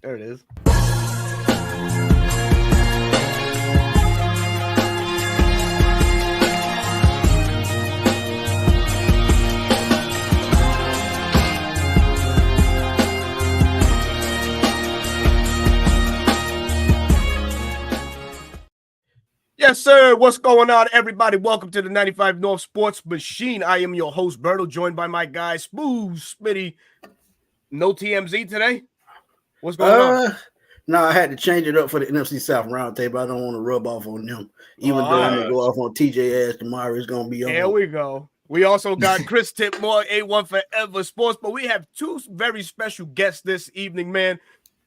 There it is. Yes, sir. What's going on, everybody? Welcome to the 95 North Sports Machine. I am your host, Berto, joined by my guy, Smooth Smitty. No TMZ today? What's going on? No, I had to change it up for the NFC South roundtable. I don't want to rub off on them. Even though I'm going to go off on TJ ass tomorrow, it's going to be on. Here we go. We also got Chris Tipmore, A1 Forever Sports, but we have two very special guests this evening, man.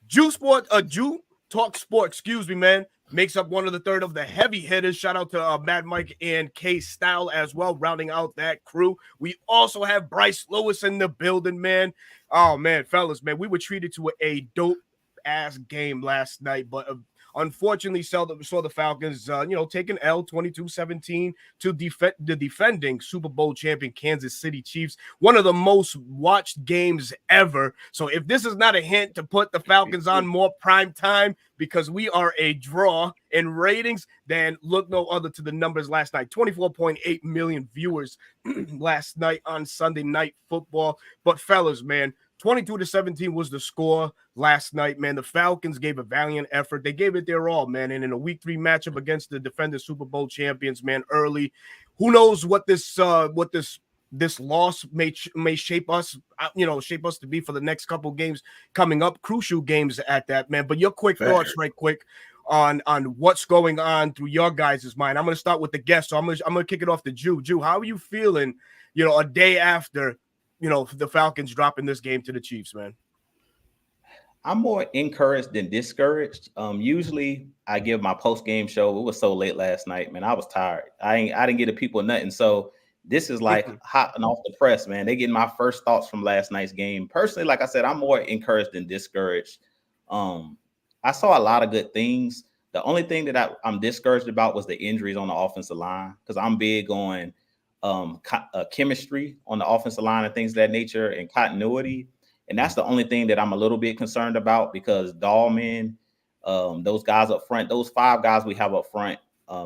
Jew Talk Sport, excuse me, man. Makes up one of the third of the heavy hitters. Shout out to Mad Mike and K Style as well, rounding out that crew. We also have Bryce Lewis in the building, man. Oh, man, fellas, man, we were treated to a dope-ass game last night, but unfortunately saw the Falcons, take an L 22-17 to the defending Super Bowl champion Kansas City Chiefs. One of the most watched games ever. So if this is not a hint to put the Falcons on more prime time because we are a draw in ratings, then look no other to the numbers last night. 24.8 million viewers last night on Sunday Night Football. But fellas, man, 22-17 was the score last night, man. The Falcons gave a valiant effort. They gave it their all, man. And in a week 3 matchup against the defending Super Bowl champions, man, early, who knows what this loss may shape us, shape us to be for the next couple games coming up, crucial games at that, man. But your quick thoughts, right quick, on what's going on through your guys' mind. I'm going to start with the guest, so I'm going to kick it off to Jew. Jew, how are you feeling, a day after the Falcons dropping this game to the Chiefs, man? I'm more encouraged than discouraged. Usually I give my post-game show. It was so late last night, man. I was tired. I didn't get the people nothing. So this is like hot and off the press, man. They getting my first thoughts from last night's game. Personally, like I said, I'm more encouraged than discouraged. I saw a lot of good things. The only thing that I'm discouraged about was the injuries on the offensive line, because I'm big on chemistry on the offensive line and things of that nature and continuity. And that's the only thing that I'm a little bit concerned about, because Dahlman, those guys up front, those 5 guys we have up front,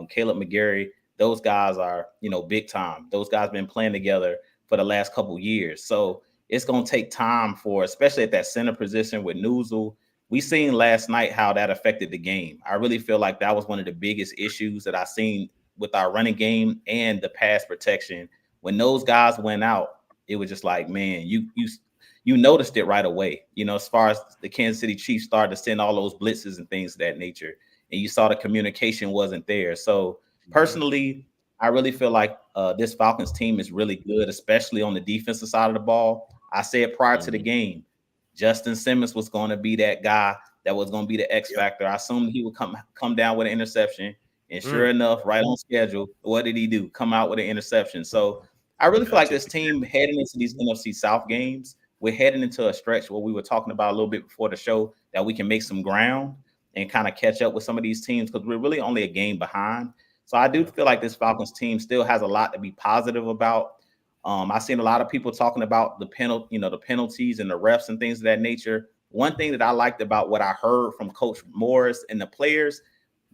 Caleb McGarry, those guys are, big time. Those guys been playing together for the last couple years. So it's going to take time for, especially at that center position with Nuzul. We seen last night how that affected the game. I really feel like that was one of the biggest issues that I seen with our running game and the pass protection. When those guys went out, it was just like, man, you noticed it right away. As far as the Kansas City Chiefs started to send all those blitzes and things of that nature, and you saw the communication wasn't there. So personally, I really feel like this Falcons team is really good, especially on the defensive side of the ball. I said prior to the game, Justin Simmons was going to be that guy that was going to be the X factor. I assumed he would come down with an interception. And sure enough, right on schedule, what did he do? Come out with an interception. So I really feel like this team heading into these NFC South games, we're heading into a stretch where we were talking about a little bit before the show that we can make some ground and kind of catch up with some of these teams, because we're really only a game behind. So I do feel like this Falcons team still has a lot to be positive about. I've seen a lot of people talking about the penalties and the refs and things of that nature. One thing that I liked about what I heard from Coach Morris and the players,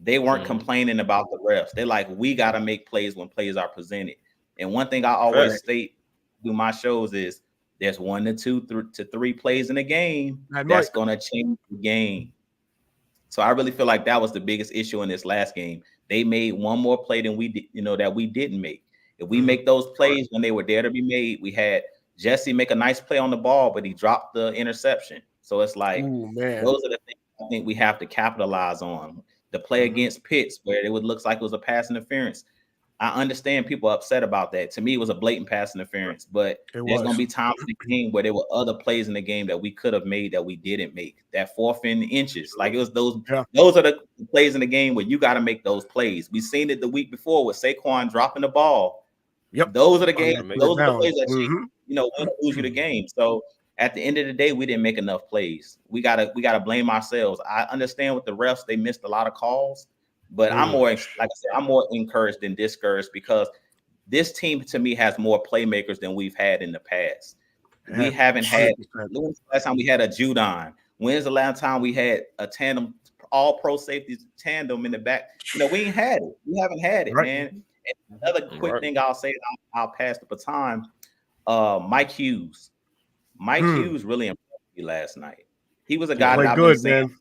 they weren't complaining about the refs. They're like, we got to make plays when plays are presented. And one thing I always state through my shows is there's 1 to 2 to 3 plays in a game that's going to change the game. So I really feel like that was the biggest issue in this last game. They made one more play than we did, that we didn't make. If we make those plays when they were there to be made, we had Jesse make a nice play on the ball, but he dropped the interception. So it's like, those are the things I think we have to capitalize on. The play against Pitts, where it looks like it was a pass interference. I understand people are upset about that. To me, it was a blatant pass interference, but there's going to be times in the game where there were other plays in the game that we could have made that we didn't make. That 4th and inches, like it was those are the plays in the game where you got to make those plays. We've seen it the week before with Saquon dropping the ball. Those are the games. Those are the plays that lose you the game. So at the end of the day, we didn't make enough plays. We gotta blame ourselves. I understand with the refs, they missed a lot of calls, but I'm more, like I said, I'm more encouraged than discouraged, because this team to me has more playmakers than we've had in the past. We haven't had last time we had a Judon. When's the last time we had a tandem, all pro safeties tandem in the back? We ain't had it. We haven't had it, man. And another quick thing I'll say, I'll pass the baton. Mike Hughes. Mike Hughes really impressed me last night. He was a guy that I've been saying.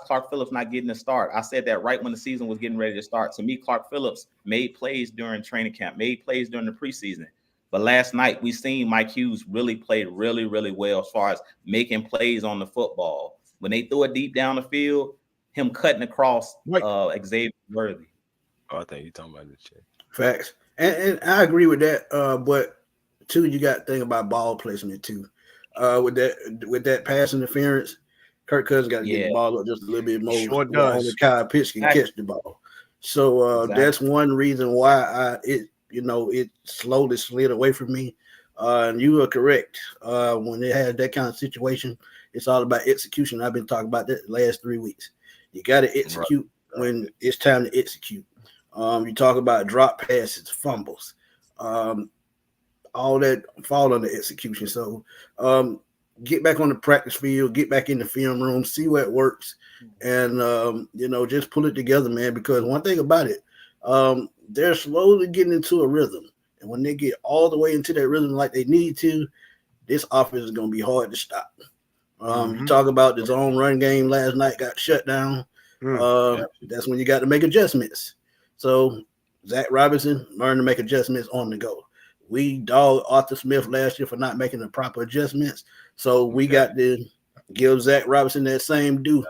Clark Phillips not getting a start. I said that right when the season was getting ready to start. To me, Clark Phillips made plays during training camp, made plays during the preseason. But last night, we seen Mike Hughes really played really, really well as far as making plays on the football. When they threw it deep down the field, him cutting across Xavier Worthy. Oh, I think you're talking about the check. Facts. And I agree with that. But too, you got to think about ball placement too. With that pass interference, Kirk Cousins got to get the ball up just a little bit more. Sure does. Only Kyle Pitts can catch the ball. So that's one reason why it slowly slid away from me. And you are correct. When it has that kind of situation, it's all about execution. I've been talking about that the last 3 weeks. You got to execute when it's time to execute. You talk about drop passes, fumbles, all that fall under execution. So get back on the practice field, get back in the film room, see where it works, and just pull it together, man. Because one thing about it, they're slowly getting into a rhythm, and when they get all the way into that rhythm like they need to, this offense is going to be hard to stop. You talk about the zone run game last night got shut down. That's when you got to make adjustments. So Zach Robinson learned to make adjustments on the go. We dogged Arthur Smith last year for not making the proper adjustments. So we got to give Zach Robinson that same due.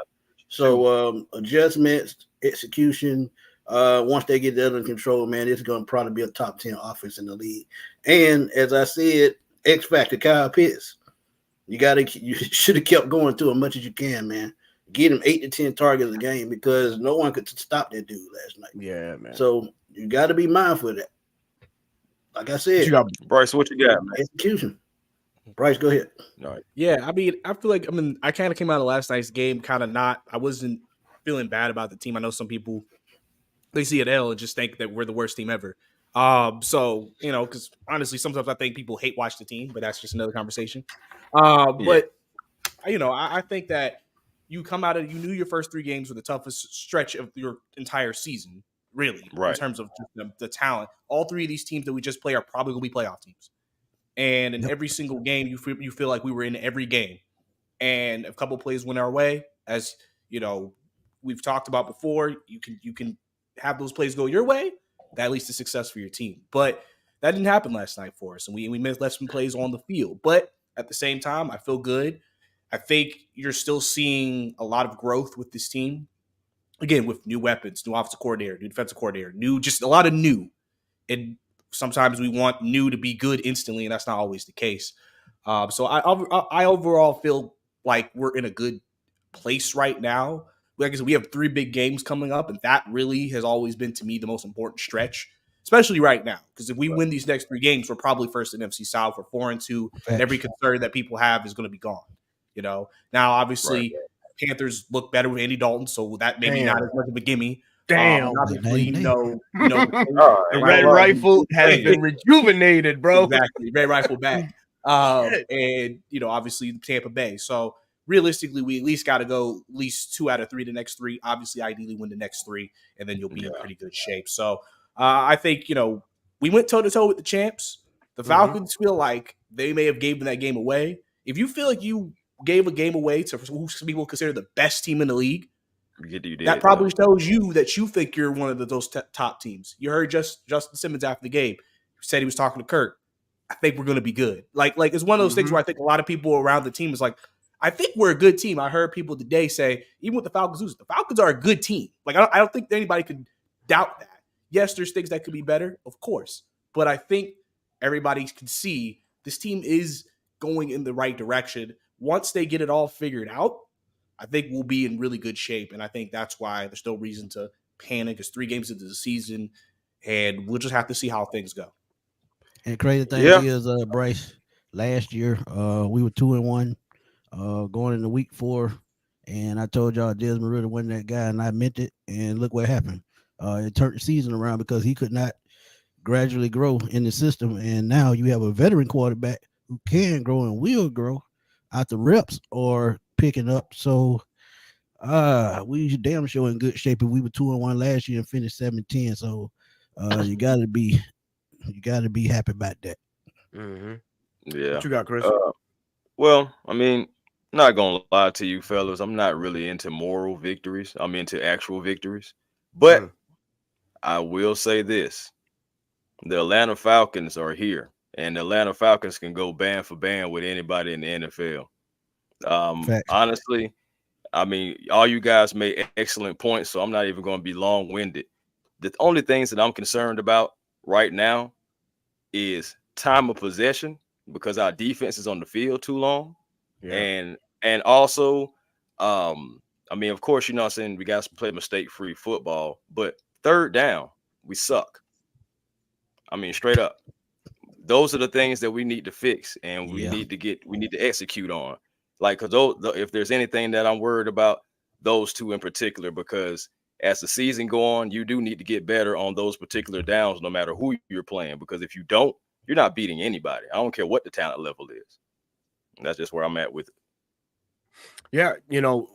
So adjustments, execution, once they get that under control, man, it's going to probably be a top 10 offense in the league. And as I said, X Factor, Kyle Pitts, you should have kept going to as much as you can, man. Get him 8 to 10 targets a game because no one could stop that dude last night. Yeah, man. So you got to be mindful of that. Like I said, Bryce, what you got, man? Execution. Bryce, go ahead. All right. Yeah, I mean, I feel like I kind of came out of last night's game I wasn't feeling bad about the team. I know some people they see an L and just think that we're the worst team ever. So because honestly, sometimes I think people hate watch the team, but that's just another conversation. But I think that you knew your first 3 games were the toughest stretch of your entire season, really, in terms of just the talent. All 3 of these teams that we just play are probably going to be playoff teams. And in every single game, you feel like we were in every game. And a couple plays went our way. As we've talked about before, you can have those plays go your way. That leads to success for your team. But that didn't happen last night for us. And we left some plays on the field. But at the same time, I feel good. I think you're still seeing a lot of growth with this team. Again, with new weapons, new offensive coordinator, new defensive coordinator, just a lot of new. And sometimes we want new to be good instantly, and that's not always the case. So I overall feel like we're in a good place right now. Like I said, we have 3 big games coming up, and that really has always been, to me, the most important stretch, especially right now. Because if we win these next 3 games, we're probably first in NFC South. We're 4-2, and every concern that people have is going to be gone. Now obviously Panthers look better with Andy Dalton, so that maybe not as much of a gimme. Obviously, the Red Rifle has been rejuvenated, bro. Exactly, Red Rifle back, and obviously Tampa Bay. So realistically, we at least got to go at least 2 out of 3 the next 3. Obviously, ideally win the next 3, and then you'll be in pretty good shape. So I think we went toe to toe with the champs. The Falcons feel like they may have given that game away. If you feel like you gave a game away to who people consider the best team in the league, that probably shows you that you think you're one of those top teams. You heard Justin Simmons after the game. He said he was talking to Kirk. I think we're going to be good. Like it's one of those things where I think a lot of people around the team is like, I think we're a good team. I heard people today say, even with the Falcons, the Falcons are a good team. Like I don't think anybody could doubt that. Yes, there's things that could be better, of course. But I think everybody can see this team is going in the right direction. Once they get it all figured out, I think we'll be in really good shape. And I think that's why there's no reason to panic. It's 3 games into the season, and we'll just have to see how things go. And crazy thing is, Bryce, last year we were 2-1 going into week 4, and I told y'all Desmond Ridder wasn't that guy, and I meant it. And look what happened. It turned the season around because he could not gradually grow in the system. And now you have a veteran quarterback who can grow and will grow. out the reps or picking up. So we damn sure in good shape. And we were 2-1 last year and finished 7-10. So you gotta be happy about that. Mm-hmm. Yeah. What you got, Chris? Well, I mean, not gonna lie to you, fellas. I'm not really into moral victories. I'm into actual victories. But I will say this: the Atlanta Falcons are here, and the Atlanta Falcons can go band for band with anybody in the NFL. Facts. Honestly, I mean, all you guys made excellent points, so I'm not even going to be long-winded. The only things that I'm concerned about right now is time of possession because our defense is on the field too long, and also, I mean, of course, you know what I'm saying, we got to play mistake-free football, but third down, we suck. I mean, straight up. Those are the things that we need to fix, and we need to execute on. Like, because if there's anything that I'm worried about, those two in particular, because as the season go on, you do need to get better on those particular downs, no matter who you're playing. Because if you don't, you're not beating anybody. I don't care what the talent level is. And that's just where I'm at with it. Yeah,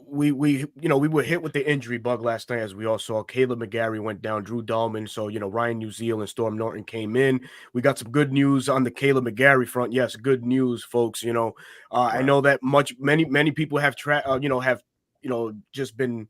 we were hit with the injury bug last night, as we all saw. Caleb McGarry went down, Drew Dahlman. So, Ryan Newziel and Storm Norton came in. We got some good news on the Caleb McGarry front. Yes, good news, folks. Right. I know that many people have just been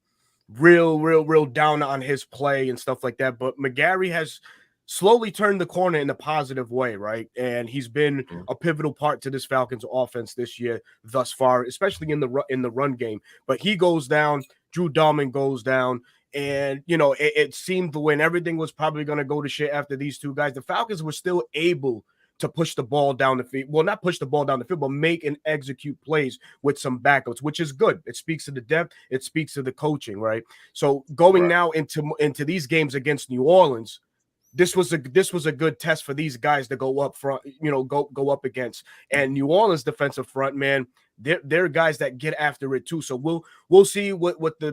real down on his play and stuff like that. But McGarry has slowly turned the corner in a positive way, right? And he's been a pivotal part to this Falcons offense this year thus far, especially in the run game. But he goes down, Drew Dahlman goes down, and it seemed when everything was probably going to go to shit after these two guys, the Falcons were still able to push the ball down the field. Well, not push the ball down the field, but make and execute plays with some backups, which is good. It speaks to the depth. It speaks to the coaching, right? So going now into these games against New Orleans, this was a good test for these guys to go up front, go up against. And New Orleans defensive front, man, they're guys that get after it too. So we'll see what the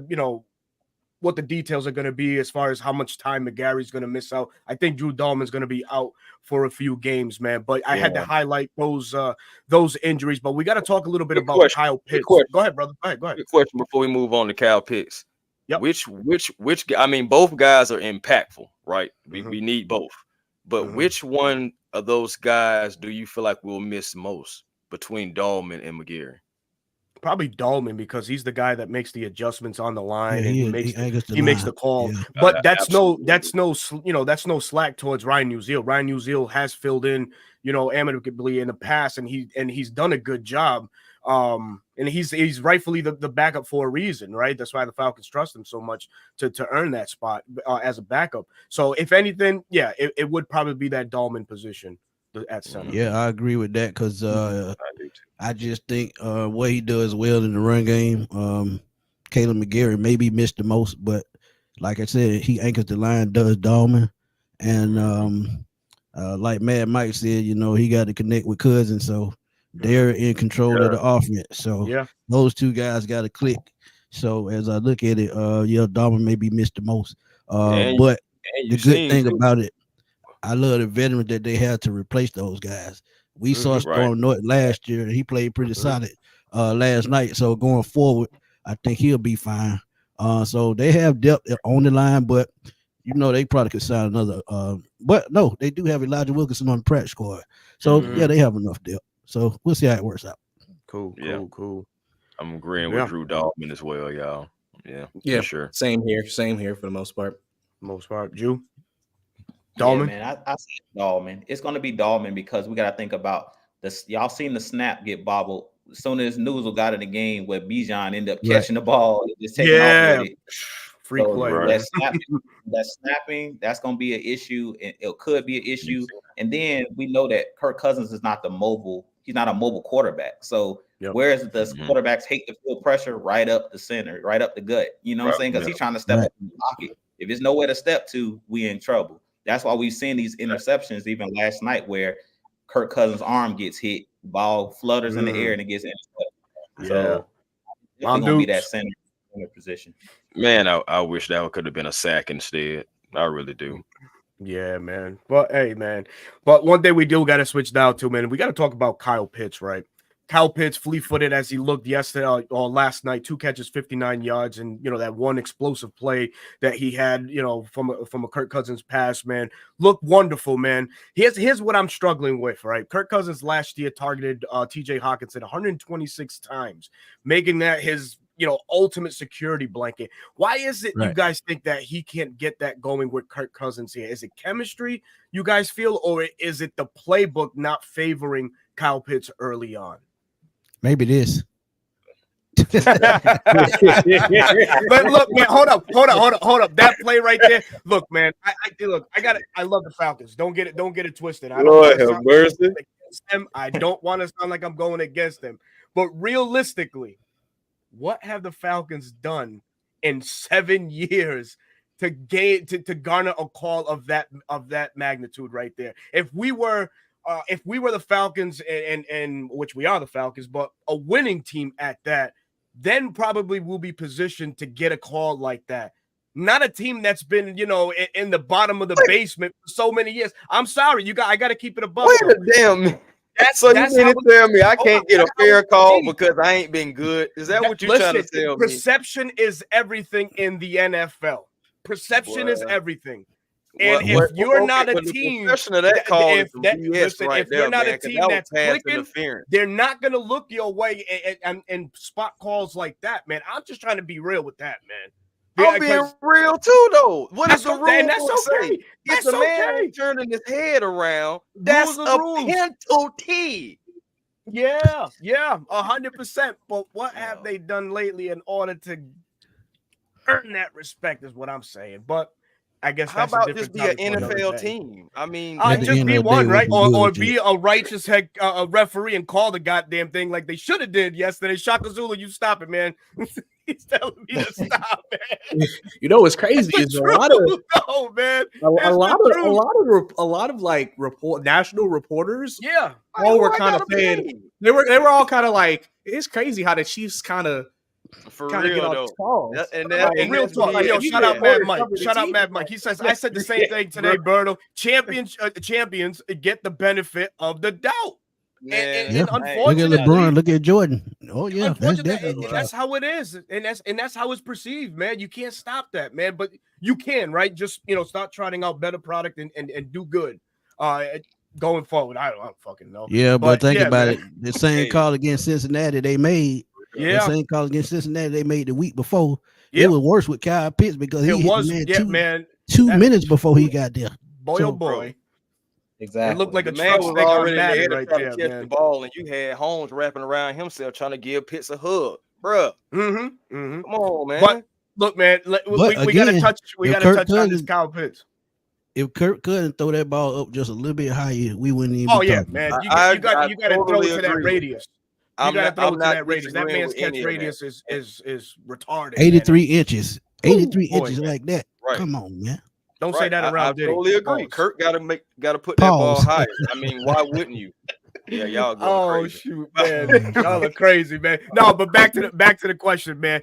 details are going to be as far as how much time McGarry's going to miss out. I think Drew Dahlman's going to be out for a few games, man. But I had to highlight those injuries. But we got to talk a little bit about Kyle Pitts. Go ahead, brother. Go ahead. Good question before we move on to Kyle Pitts. Yep. Which I mean, both guys are impactful, right? We need both. But which one of those guys do you feel like we'll miss most between Dahlman and McGarry? Probably Dahlman, because he's the guy that makes the adjustments on the line, and he makes the call. Yeah. But that's no slack towards Ryan Newziel. Ryan Newziel has filled in, amicably in the past, and he's done a good job. And he's rightfully the backup for a reason, right? That's why the Falcons trust him so much to earn that spot as a backup. So if anything, it would probably be that Dahlman position at center. Yeah, I agree with that because I just think what he does well in the run game. Caleb McGarry maybe missed the most, but like I said, he anchors the line, does Dahlman. And like Mad Mike said, he got to connect with Cousins, so they're in control of the offense. So those two guys got to click. So as I look at it, Dahlman maybe missed the most. But the good thing about it, I love the veterans that they had to replace those guys. We saw Storm Norton last year, and he played pretty solid last night. So going forward, I think he'll be fine. So they have depth on the line, but they probably could sign another. But no, they do have Elijah Wilkinson on the practice squad. So they have enough depth. So we'll see how it works out. Cool. I'm agreeing with Drew Dahlman as well, y'all. Yeah, for sure. Same here for the most part. Drew? Dahlman? Yeah, man, I see Dahlman. It's going to be Dahlman because we got to think about this. Y'all seen the snap get bobbled as soon as Newsel got in the game where Bijan ended up catching the ball and just taking off with it. Free play. That snapping, that's going to be an issue. And it could be an issue. And then we know that Kirk Cousins is not he's not a mobile quarterback. So whereas the quarterbacks hate to feel pressure right up the center, right up the gut, you know what I'm saying? Because he's trying to step up in the pocket. If there's nowhere to step to, we in trouble. That's why we've seen these interceptions even last night where Kirk Cousins' arm gets hit, ball flutters in the air, and it gets intercepted. So it's going to be that center position. Man, I wish that could have been a sack instead. I really do. Yeah, man. But hey, man. But one thing we do got to switch down to, man, we got to talk about Kyle Pitts, right? Kyle Pitts fleet-footed as he looked yesterday or last night, 2 catches, 59 yards, and that one explosive play that he had, from a Kirk Cousins pass, man, looked wonderful, man. Here's what I'm struggling with, right? Kirk Cousins last year targeted TJ Hawkinson 126 times, making that his ultimate security blanket. Why is it you guys think that he can't get that going with Kirk Cousins here? Is it chemistry you guys feel, or is it the playbook not favoring Kyle Pitts early on? Maybe this. But look, man, hold up. That play right there. Look, man, I love the Falcons. Don't get it twisted. I don't have mercy. I don't want to sound like I'm going against them. But realistically, what have the Falcons done in 7 years to garner a call of that magnitude right there? If we were the Falcons, and which we are the Falcons, but a winning team at that, then probably we'll be positioned to get a call like that. Not a team that's been, in the bottom of the basement for so many years. I'm sorry, I got to keep it above. Wait a damn. So you mean to tell me I can't get a fair call because I ain't been good? Is that what you're trying to tell me? Perception is everything in the NFL. Perception is everything. And if you're not a team, if you're not a team that's clicking, they're not going to look your way and spot calls like that, man. I'm just trying to be real with that, man. I'm being real too, though. What is the rule? That's okay. If the man turning his head around, that's a penalty. Yeah, 100%. But what have they done lately in order to earn that respect? Is what I'm saying. But I guess how about just be an NFL team? I mean, just be one, right? Or be a righteous a referee and call the goddamn thing like they should have did yesterday. Shaka Zulu, you stop it, man. He's telling me to stop, man. What's crazy is a lot of like national reporters. Yeah, all were kind of saying they were all kind of like, it's crazy how the Chiefs kind of. For real though, and real talk. Shout out Mad Mike. Shout out Mad Mike. He says, I said the same thing today, Berto. Champions get the benefit of the doubt. And unfortunately, look at LeBron, look at Jordan. Oh yeah, that's how it is, and that's how it's perceived, man. You can't stop that, man, but you can, right? Just start trotting out better product and do good. Going forward, I don't fucking know. Yeah, but think about it. The same call against Cincinnati they made. Yeah, the same call against Cincinnati they made the week before. It was worse with Kyle Pitts because he hit the man 2 minutes before he got there. Boy. Exactly. It looked like the a man truck was already right there trying to catch the ball, and you had Holmes wrapping around himself trying to give Pitts a hug, bruh. Come on, man. But look, man, we got to touch. We got to touch on this Kyle Pitts. If Kirk couldn't throw that ball up just a little bit higher, we wouldn't even. Oh yeah, man. You got to throw it to that radius. You got to throw it to that radius. That man's catch radius is retarded. 83 inches. 83 inches like that. Right. Come on, man. Don't say that around. I totally agree. Kirk got to put that ball higher. I mean, why wouldn't you? Yeah, y'all go crazy. Shoot, man. Y'all are crazy, man. No, but back to the question, man.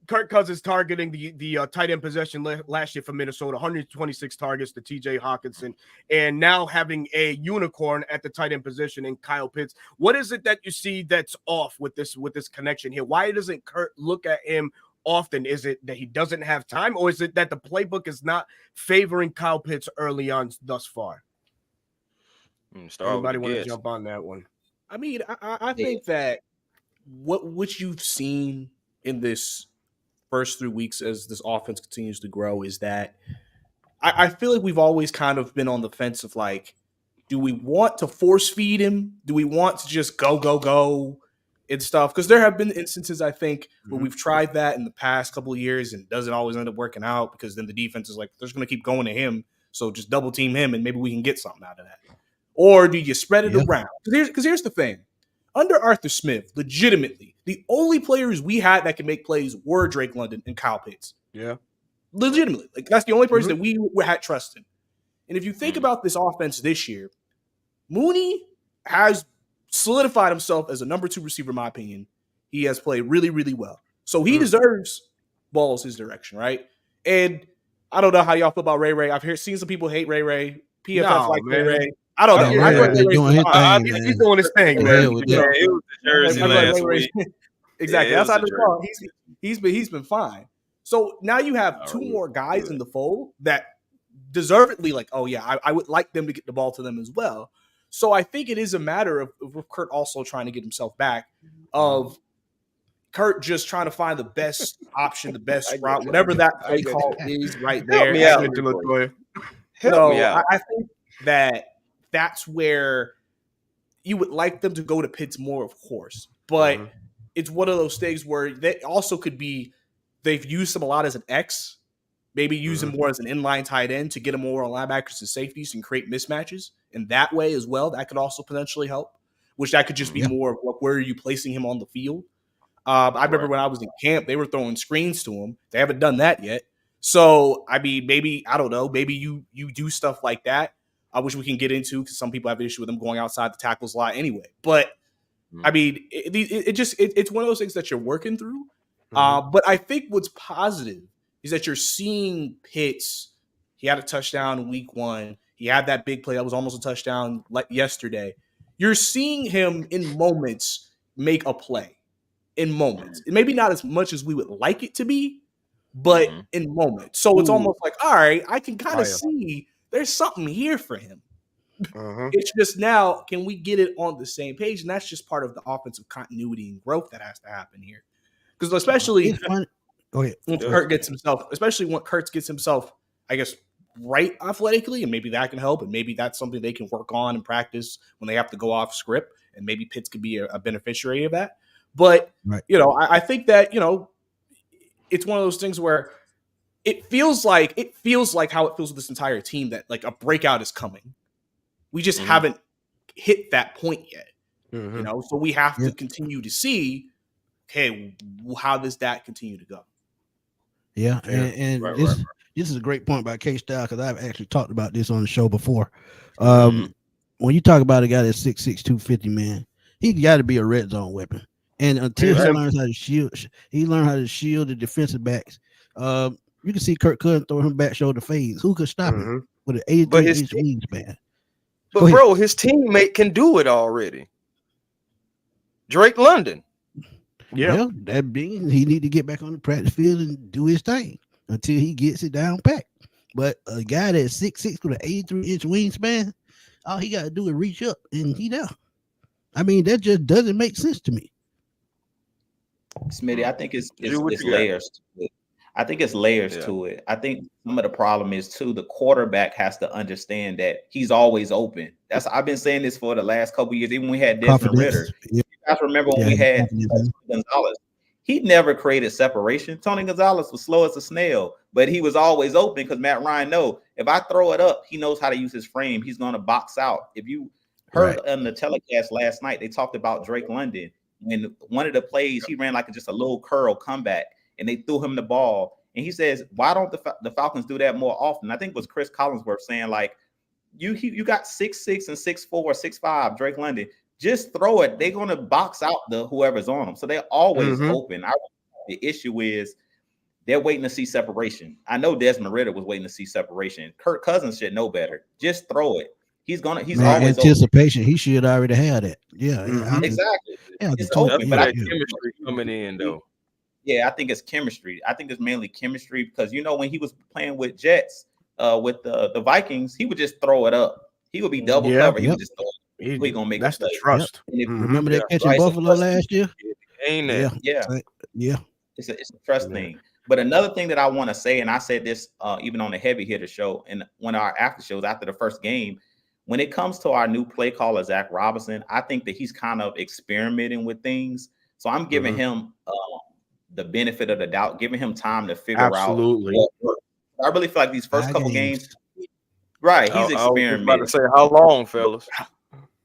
Kirk Cousins targeting the tight end possession last year for Minnesota, 126 targets to TJ Hawkinson, and now having a unicorn at the tight end position in Kyle Pitts. What is it that you see that's off with this connection here? Why doesn't Kirk look at him often? Is it that he doesn't have time, or is it that the playbook is not favoring Kyle Pitts early on thus far? Anybody want to jump on that one? I mean, I think that what you've seen in this first 3 weeks as this offense continues to grow is that I feel like we've always kind of been on the fence of like, do we want to force feed him? Do we want to just go and stuff? Because there have been instances, I think, where we've tried that in the past couple of years and it doesn't always end up working out because then the defense is like, they're just going to keep going to him. So just double team him and maybe we can get something out of that. Or do you spread it around? Because here's the thing. Under Arthur Smith, legitimately, the only players we had that could make plays were Drake London and Kyle Pitts. Yeah. Legitimately. Like, that's the only person that we had trust in. And if you think about this offense this year, Mooney has solidified himself as a number 2 receiver, in my opinion. He has played really, really well. So he deserves balls his direction, right? And I don't know how y'all feel about Ray Ray. I've seen some people hate Ray Ray. PFF like Ray Ray. I don't know. Yeah, they're doing his thing, man. He's doing his thing, Go man. ahead with Yeah, that. it was the jersey last week. Exactly. Yeah, it was Outside a the ball, he's been fine. So now you have two more guys in the fold that deservedly, like, oh yeah, I would like them to get the ball to them as well. So I think it is a matter of Kurt also trying to get himself back, of Kurt just trying to find the best option, the best route, whatever that play call is right there. me out. So me out. I think that's where you would like them to go to Pitts more, of course. But it's one of those things where they also could be, they've used him a lot as an X, maybe use him more as an inline tight end to get him more on linebackers and safeties and create mismatches. And that way as well, that could also potentially help, which that could just be more of where are you placing him on the field. I remember when I was in camp, they were throwing screens to him. They haven't done that yet. So, I mean, maybe, I don't know, maybe you do stuff like that, which we can get into because some people have an issue with them going outside the tackles a lot anyway. But, I mean, it's one of those things that you're working through. But I think what's positive is that you're seeing Pitts. He had a touchdown in week 1. He had that big play that was almost a touchdown like yesterday. You're seeing him in moments make a play. In moments. Maybe not as much as we would like it to be, but in moments. So it's almost like, all right, I can kind of see there's something here for him. It's just now, can we get it on the same page? And that's just part of the offensive continuity and growth that has to happen here. Because especially when Kurt gets himself, I guess, right athletically, and maybe that can help, and maybe that's something they can work on and practice when they have to go off script, and maybe Pitts could be a beneficiary of that. But, I think that, it's one of those things where it feels like how it feels with this entire team, that like a breakout is coming. We just haven't hit that point yet, so we have to continue to see, okay, how does that continue to go? Yeah. And this is a great point by K-Style, because I've actually talked about this on the show before. When you talk about a guy that's 6'6", 250, man, he got to be a red zone weapon. And until he learns how to shield the defensive backs. You can see Kirk Cousins throw him back shoulder fades. Who could stop him with an 83-inch wingspan? But bro, his teammate can do it already. Drake London. Yeah, well, that means he need to get back on the practice field and do his thing until he gets it down pat. But a guy that's 6'6" with an 83-inch wingspan, all he got to do is reach up and he down. I mean, that just doesn't make sense to me. Smitty, I think it's layers to it. I think it's layers to it. I think some of the problem is too, the quarterback has to understand that he's always open. I've been saying this for the last couple of years, even when we had Desmond Ridder. You guys remember when we had Gonzalez? He never created separation. Tony Gonzalez was slow as a snail, but he was always open because Matt Ryan knows if I throw it up, he knows how to use his frame. He's going to box out. If you heard on the telecast last night, they talked about Drake London. When one of the plays, he ran like just a little curl comeback, and they threw him the ball. And he says, why don't the Falcons do that more often? I think it was Chris Collinsworth saying, like, you got 6'6" and 6'4", 6'5", Drake London. Just throw it. They're going to box out whoever's on them. So they're always open. The issue is they're waiting to see separation. I know Desmond Ridder was waiting to see separation. Kirk Cousins should know better. Just throw it. He's always anticipation. Open. He should already have that. Yeah, exactly. Yeah, it's open, but chemistry coming in though. Yeah, I think it's chemistry. I think it's mainly chemistry because when he was playing with Jets, with the Vikings, he would just throw it up. He would be double covered. He would just throw it. He's gonna make that's the trust. Remember that catch in Buffalo last year? Ain't it? Yeah. It's a trust thing. But another thing that I want to say, and I said this even on the Heavy Hitter show and one of our after shows after the first game. When it comes to our new play caller, Zach Robinson, I think that he's kind of experimenting with things. So I'm giving him the benefit of the doubt, giving him time to figure out. Absolutely. I really feel like these first couple games, right? He's experimenting. I was about to say, how long, fellas?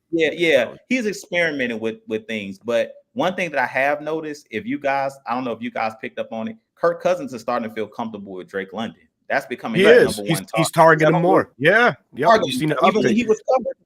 Yeah. He's experimenting with things. But one thing that I have noticed, I don't know if you guys picked up on it, Kirk Cousins is starting to feel comfortable with Drake London. That's becoming number one target. He's targeting him more. Yeah. You've seen the even when he was covered.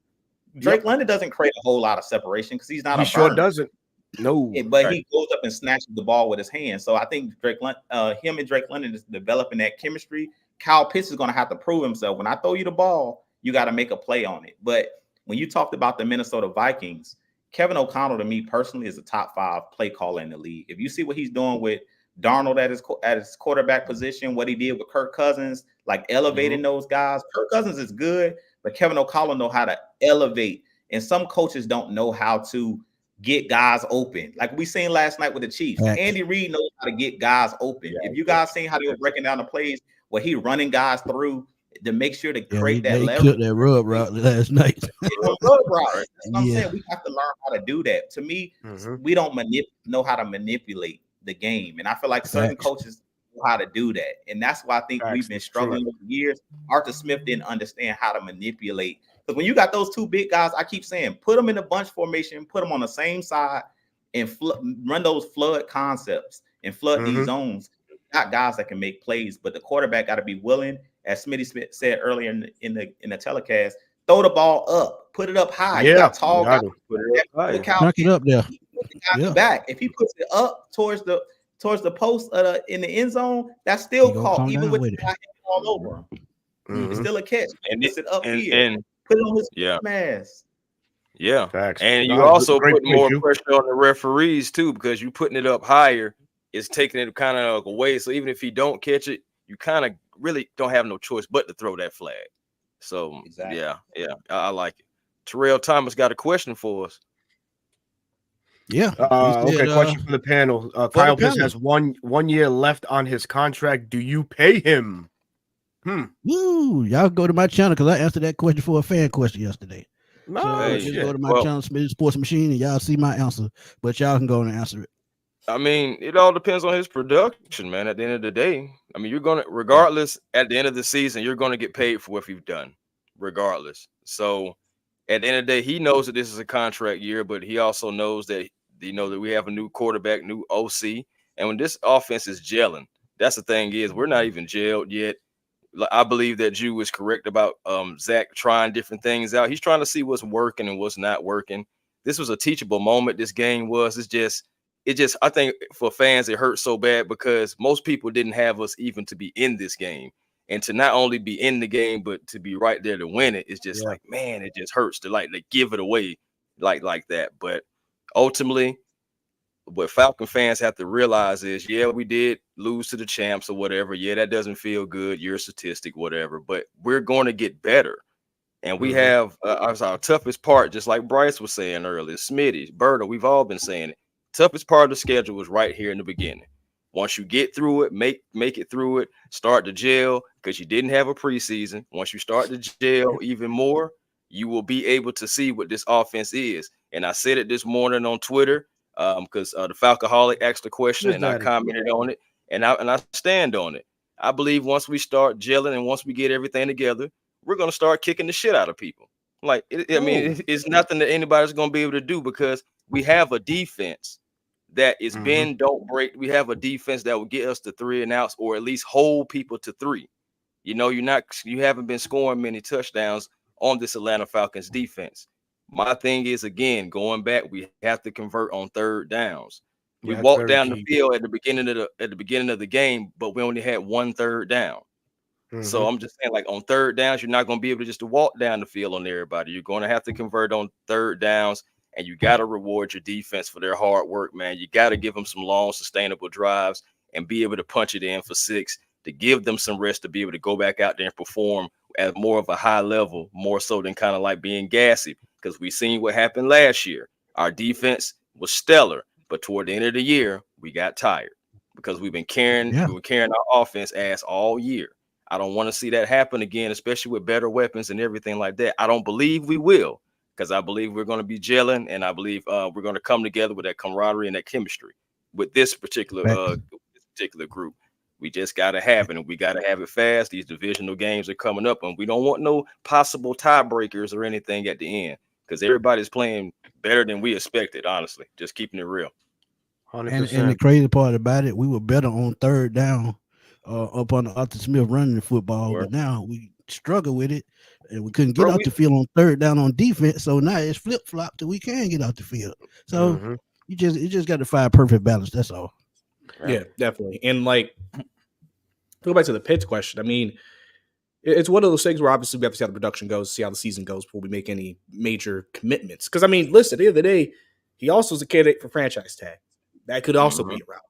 Drake London doesn't create a whole lot of separation because he's not. He sure doesn't. No, but he goes up and snatches the ball with his hand. So I think him and Drake London is developing that chemistry. Kyle Pitts is going to have to prove himself. When I throw you the ball, you got to make a play on it. But when you talked about the Minnesota Vikings, Kevin O'Connell, to me personally, is a top 5 play caller in the league. If you see what he's doing with Darnold at his quarterback position, what he did with Kirk Cousins, like elevating those guys. Kirk Cousins is good, but Kevin O'Connell know how to elevate. And some coaches don't know how to get guys open. Like we seen last night with the Chiefs. Andy Reid knows how to get guys open. If you guys seen how they were breaking down the plays where he running guys through to make sure to create that leverage. Killed that rub route last night. Rub route. That's what I'm saying. We have to learn how to do that. To me, we don't know how to manipulate the game. And I feel like certain coaches know how to do that. And that's why I think we've been struggling for years. Arthur Smith didn't understand how to manipulate. Because when you got those 2 big guys, I keep saying, put them in a bunch formation, put them on the same side, and run those flood concepts and flood these zones. Got guys that can make plays, but the quarterback got to be willing, as Smitty Smith said earlier in the telecast, throw the ball up, put it up high. You got tall guys, put it up high. Knock it up there. Back. If he puts it up towards the post in the end zone, that's still caught, even with the guy all over him. It's still a catch. And it's it up here. And put it on his mask. Yeah. Facts. And you also put more pressure on the referees too, because you putting it up higher, it's taking it kind of away. So even if he don't catch it, you kind of really don't have no choice but to throw that flag. So yeah, I like it. Terrell Thomas got a question for us. Yeah. Okay. Question for the panel. Kyle Pitts has one year left on his contract. Do you pay him? Woo, y'all go to my channel because I answered that question for a fan question yesterday. No, so just go to my channel, Smith Sports Machine, and y'all see my answer. But y'all can go and answer it. I mean, it all depends on his production, man. At the end of the day, I mean, you're gonna, regardless, at the end of the season, you're gonna get paid for what you've done, regardless. So, at the end of the day, he knows that this is a contract year, but he also knows that that we have a new quarterback, new OC, and when this offense is gelling, that's the thing is we're not even gelled yet. I believe that Jew is correct about Zach trying different things out. He's trying to see what's working and what's not working. This was a teachable moment. This game was. It just, I think for fans, it hurt so bad because most people didn't have us even to be in this game. And to not only be in the game, but to be right there to win it, it's just like, man, it just hurts to like give it away like that. But ultimately, what Falcon fans have to realize is, we did lose to the champs or whatever. Yeah, that doesn't feel good. You're a statistic, whatever. But we're going to get better. And we have our toughest part, just like Bryce was saying earlier, Smitty, Berta, we've all been saying it. Toughest part of the schedule was right here in the beginning. Once you get through it, make it through it, start to gel because you didn't have a preseason. Once you start to gel even more, you will be able to see what this offense is. And I said it this morning on Twitter because the Falcoholic asked the question and I commented on it, and I stand on it. I believe once we start gelling and once we get everything together, we're going to start kicking the shit out of people. Like, it's nothing that anybody's going to be able to do because we have a defense that is bend, don't break. We have a defense that will get us to 3 and outs or at least hold people to 3. You haven't been scoring many touchdowns on this Atlanta Falcons defense. My thing is, again, going back, we have to convert on 3rd downs. We walked down the field at the beginning of the game, but we only had 1 3rd down. So I'm just saying, like on 3rd downs, you're not going to be able to just walk down the field on everybody. You're going to have to convert on 3rd downs, and you got to reward your defense for their hard work, man. You got to give them some long, sustainable drives and be able to punch it in for 6 to give them some rest to be able to go back out there and perform at more of a high level, more so than kind of like being gassy. Because we seen what happened last year. Our defense was stellar, but toward the end of the year, we got tired because we've been carrying our offense ass all year. I don't want to see that happen again, especially with better weapons and everything like that. I don't believe we will, because I believe we're going to be gelling, and I believe we're going to come together with that camaraderie and that chemistry with this particular group. We just got to have it, and we got to have it fast. These divisional games are coming up, and we don't want no possible tiebreakers or anything at the end, because everybody's playing better than we expected, honestly, just keeping it real. 100%. And the crazy part about it, we were better on 3rd down up on Arthur Smith running the football, but now we struggle with it, and we couldn't get out the field on 3rd down on defense, so now it's flip-flop till we can get out the field. So you just got to find perfect balance, that's all. Yeah, definitely. And like, go back to the Pitts question. I mean, it's one of those things where obviously we have to see how the production goes, see how the season goes before we make any major commitments. Because I mean, listen, at the end of the day, he also is a candidate for franchise tag. That could also be around.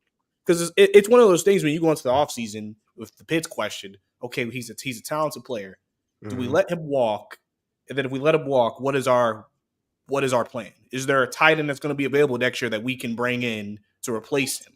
Because it's one of those things when you go into the offseason with the Pitts question, okay, he's a talented player. Do we let him walk? And then if we let him walk, what is our plan? Is there a tight end that's going to be available next year that we can bring in to replace him?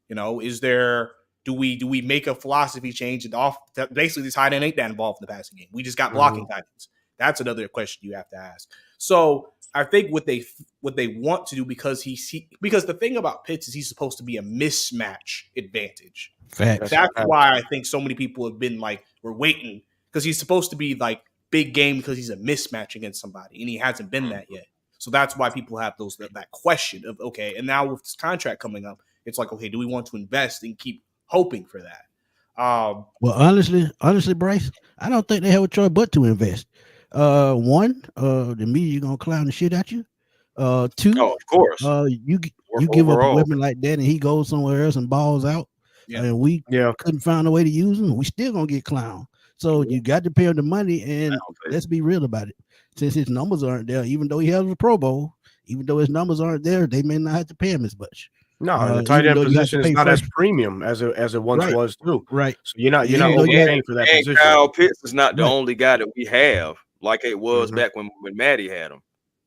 You know, do we make a philosophy change that basically the tight end ain't that involved in the passing game? We just got blocking tight ends. That's another question you have to ask. So I think what they want to do because the thing about Pitts is he's supposed to be a mismatch advantage. Facts. That's why I think so many people have been like, we're waiting because he's supposed to be like big game because he's a mismatch against somebody, and he hasn't been that yet. So that's why people have that question of, okay, and now with this contract coming up, it's like, okay, do we want to invest and keep hoping for that? Well, honestly, Bryce, I don't think they have a choice but to invest. One, the media gonna clown the shit at you. Two, of course. You give up a weapon like that and he goes somewhere else and balls out, and we couldn't find a way to use him. We still gonna get clowned. So you got to pay him the money, and let's be real about it. Since his numbers aren't there, even though he has a Pro Bowl, even though his numbers aren't there, they may not have to pay him as much. No, the tight end position is not as premium as it once was too. Right. So you're not overpaying for that position. Kyle Pitts is not the only guy that we have, like it was back when Matty had him.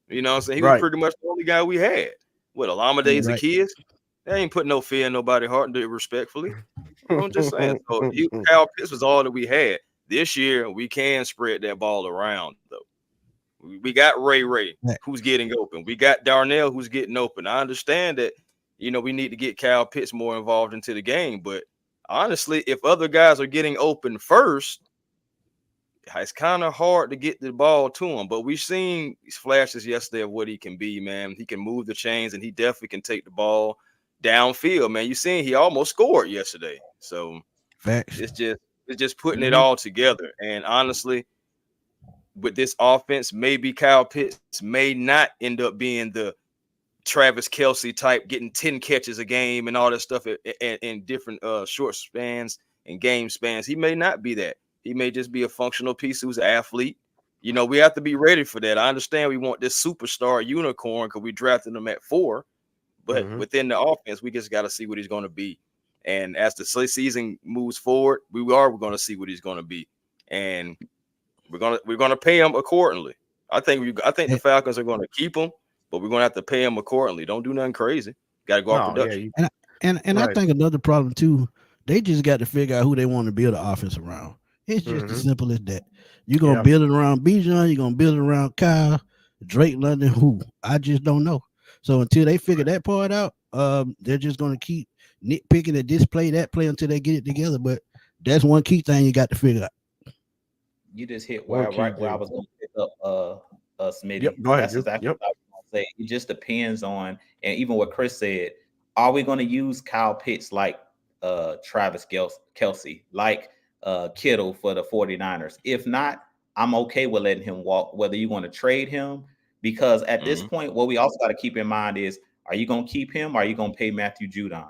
You know what I'm saying? He was pretty much the only guy we had. What, Alamade's a kid? They ain't putting no fear in nobody's heart, and do it respectfully. I'm just saying. So Kyle Pitts was all that we had. This year, we can spread that ball around, though. We got Ray, who's getting open. We got Darnell, who's getting open. I understand that, we need to get Kyle Pitts more involved into the game. But honestly, if other guys are getting open first, it's kind of hard to get the ball to him. But we've seen these flashes yesterday of what he can be, man. He can move the chains, and he definitely can take the ball downfield, man. You seen he almost scored yesterday. So it's just putting it all together. And honestly, with this offense, maybe Kyle Pitts may not end up being the Travis Kelce type, getting 10 catches a game and all that stuff in different short spans and game spans. He may not be that. He may just be a functional piece who's an athlete. We have to be ready for that. I understand we want this superstar unicorn because we drafted him at 4, but within the offense, we just got to see what he's going to be. And as the season moves forward, we're going to see what he's going to be, and we're going to pay him accordingly. I think the Falcons are going to keep him, but we're going to have to pay him accordingly. Don't do nothing crazy. Got to go off production. I think another problem too, they just got to figure out who they want to build an offense around. It's just as simple as that. You're gonna build it around Bijan. You're gonna build it around Kyle, Drake London. Who I just don't know. So until they figure that part out, they're just gonna keep nitpicking at this play, that play until they get it together. But that's one key thing you got to figure out. You just hit where I was going to pick up Smitty. Yep, go ahead. That's exactly what I was going to say. It just depends on, and even what Chris said, are we going to use Kyle Pitts like Travis Kelce, like Kittle for the 49ers? If not, I'm okay with letting him walk, whether you want to trade him, because at this point, what we also got to keep in mind is, are you going to keep him? Or are you going to pay Matthew Judon?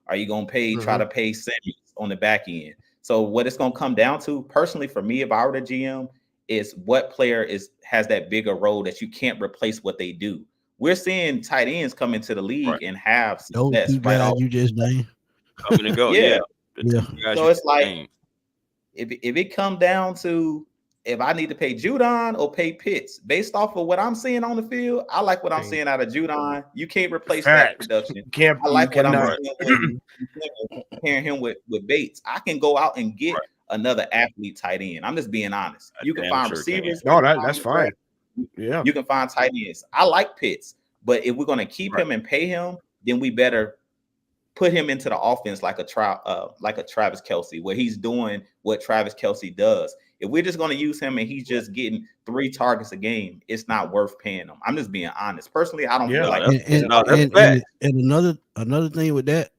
Are you going to try to pay Simmons on the back end? So what it's going to come down to, personally, for me, if I were the GM, is what player has that bigger role that you can't replace what they do. We're seeing tight ends come into the league and have success. Those guys you just named. Coming and go, yeah. So it's like, if it come down to if I need to pay Judon or pay Pitts, based off of what I'm seeing on the field, I like what I'm seeing out of Judon. You can't replace that production. I like what I'm seeing comparing him with Bates. I can go out and get another athlete tight end. I'm just being honest. You can find receivers. No, that's fine. Yeah. You can find tight ends. I like Pitts, but if we're going to keep him and pay him, then we better put him into the offense like a Travis Kelce, where he's doing what Travis Kelce does. If we're just going to use him and he's just getting 3 targets a game, it's not worth paying him. I'm just being honest. Personally, I don't feel like and another thing with that,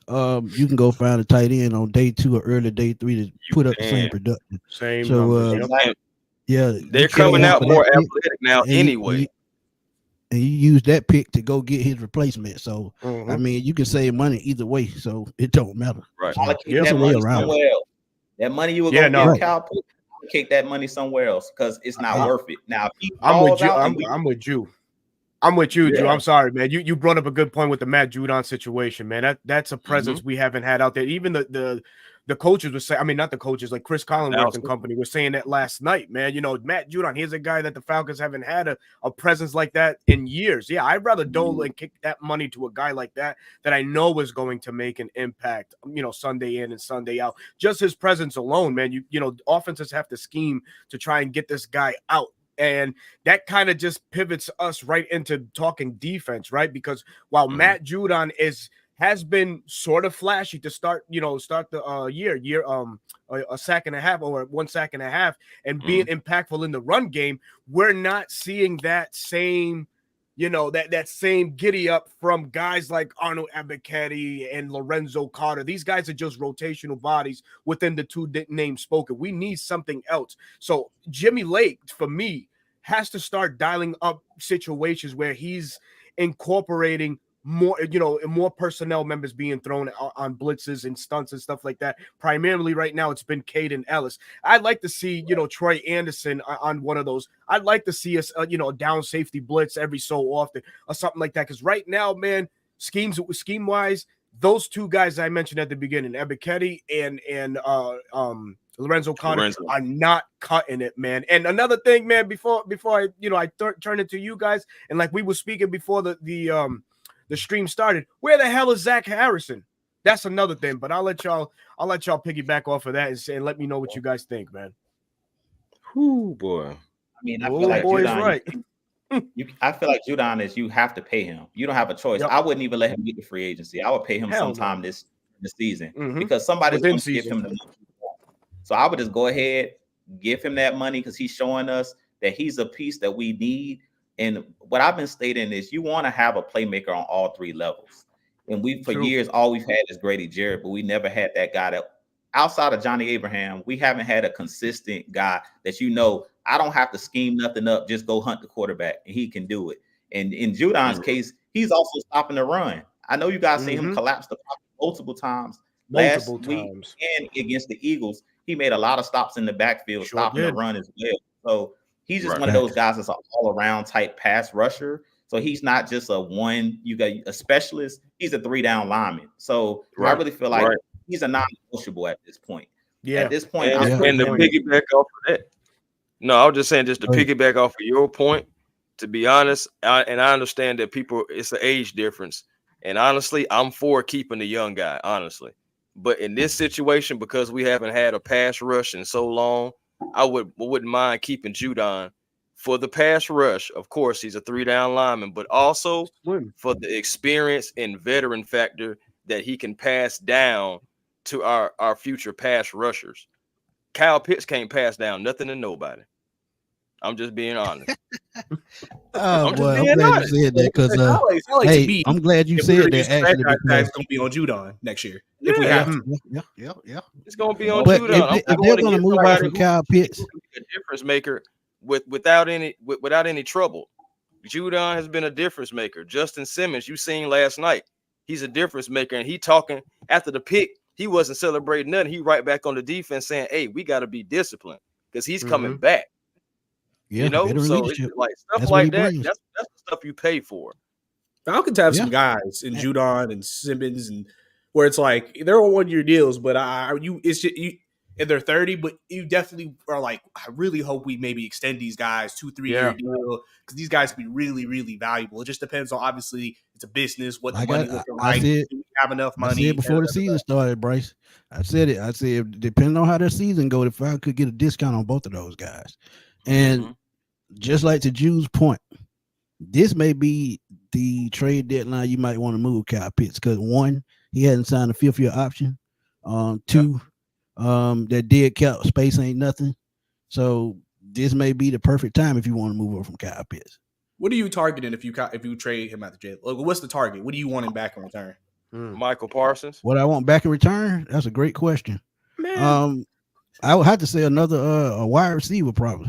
you can go find a tight end on day 2 or early day 3 to put up the same production. They're coming out more athletic now anyway. And you use that pick to go get his replacement. So I mean, you can save money either way. So it don't matter. Right. That money you were going to give Kyle Pitts, allocate that money somewhere else because it's not worth it. Now, if he I'm with falls you. out I'm with you. I'm with you, Drew. Yeah. I'm sorry, man. You brought up a good point with the Matt Judon situation, man. That's a presence we haven't had out there. Even the coaches were saying, I mean, not the coaches, like Chris Collinsworth and company were saying that last night, man. You know, Matt Judon, he's a guy that the Falcons haven't had a presence like that in years. Yeah, I'd rather dole and kick that money to a guy like that I know is going to make an impact, you know, Sunday in and Sunday out. Just his presence alone, man. You know, offenses have to scheme to try and get this guy out. And that kind of just pivots us right into talking defense, right? Because while Matt Judon has been sort of flashy to start the year, a sack and a half or 1 sack and a half, and being impactful in the run game, we're not seeing that same, you know, that same giddy up from guys like Arnold Ebiketie and Lorenzo Carter. These guys are just rotational bodies within the two names spoken. We need something else. So Jimmy Lake, for me, has to start dialing up situations where he's incorporating more, you know, more personnel members being thrown on blitzes and stunts and stuff like that. Primarily right now, it's been Caden Ellis. I'd like to see, you know, Troy Anderson on one of those. I'd like to see us, you know, a down safety blitz every so often or something like that. Because right now, man, scheme wise, those two guys I mentioned at the beginning, Ebiketie and Lorenzo Carter, are not cutting it, man. And another thing, man, before I, you know, I turn it to you guys, and like we were speaking before the stream started, where the hell is Zach Harrison? That's another thing, but I'll let y'all piggyback off of that and let me know what you guys think, man. Whoo, boy. I mean, I feel like Judon, right. I feel like Judon is, you have to pay him. You don't have a choice. Yep. I wouldn't even let him get the free agency. I would pay him sometime this season because somebody's Within going to give season. him the money. So I would just go ahead, give him that money because he's showing us that he's a piece that we need. And what I've been stating is you want to have a playmaker on all three levels. And for years, all we've had is Grady Jarrett, but we never had that guy that, outside of Johnny Abraham, we haven't had a consistent guy that, you know, I don't have to scheme nothing up, just go hunt the quarterback, and he can do it. And in Judon's case, he's also stopping the run. I know you guys seen him collapse the pocket multiple times last week and against the Eagles. He made a lot of stops in the backfield, stopping the run as well. So he's just one of those guys that's an all-around type pass rusher. So he's not just you got a specialist. He's a 3-down lineman. So I really feel like he's a non-negotiable at this point. Yeah. At this point, and to piggyback off of that. No, I was just saying, just to piggyback off of your point, to be honest, I understand that it's an age difference. And honestly, I'm for keeping the young guy, honestly. But in this situation, because we haven't had a pass rush in so long, I wouldn't mind keeping Judon for the pass rush. Of course, he's a 3-down lineman, but also for the experience and veteran factor that he can pass down to our future pass rushers. Kyle Pitts can't pass down nothing to nobody. I'm just being honest. I'm glad you said that because hey, I'm glad you said that. Actually, it's going to be on Judon next year if we have to. Yeah. It's going to be on but Judon. If they're going to move on from Kyle Pitts, a difference maker without any trouble. Judon has been a difference maker. Justin Simmons, you seen last night, he's a difference maker, and he talking after the pick. He wasn't celebrating nothing. He right back on the defense saying, "Hey, we got to be disciplined because he's coming back." Yeah, you know, so it's like stuff like that. That's the stuff you pay for. Falcons have some guys in Judon and Simmons, and where it's like they're on 1-year deals, but it's just you, and they're 30, but you definitely are like, I really hope we maybe extend these guys 2-3 year deal because these guys can be really, really valuable. It just depends on, obviously, it's a business. What the money looking like? Do we have enough money? I said before the season started, Bryce. I said depending on how their season go, the Falcons could get a discount on both of those guys, and just like to Jude's point, this may be the trade deadline you might want to move Kyle Pitts because 1, he hadn't signed a 5th-year option. 2, that dead cap space ain't nothing. So this may be the perfect time if you want to move over from Kyle Pitts. What are you targeting if you trade him out the jail? Like, what's the target? What do you want him back in return? Michael Parsons. What I want back in return? That's a great question. Man. I would have to say another a wide receiver probably.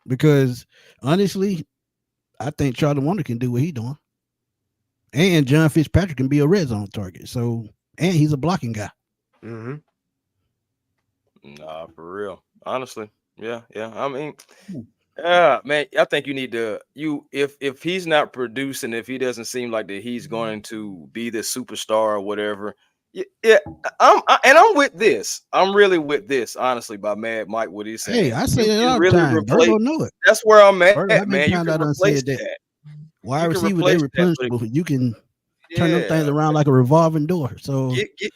Because honestly, I think Charlie Wonder can do what he's doing. And John Fitzpatrick can be a red zone target. So, and he's a blocking guy. Nah, for real. Honestly, Yeah. I mean, man, I think you need to if he's not producing, if he doesn't seem like that he's going to be the superstar or whatever. Yeah, I'm with this. I'm really with this, honestly, by Mad Mike, what he's Hey, saying. I say You that can all the really time. replace. Birdo know it. That's where I'm Birdo, how at, many man. You times can I done replace said that? that. Wide You can receiver, they replace that, but replenishable. You can turn them things around like a revolving door. So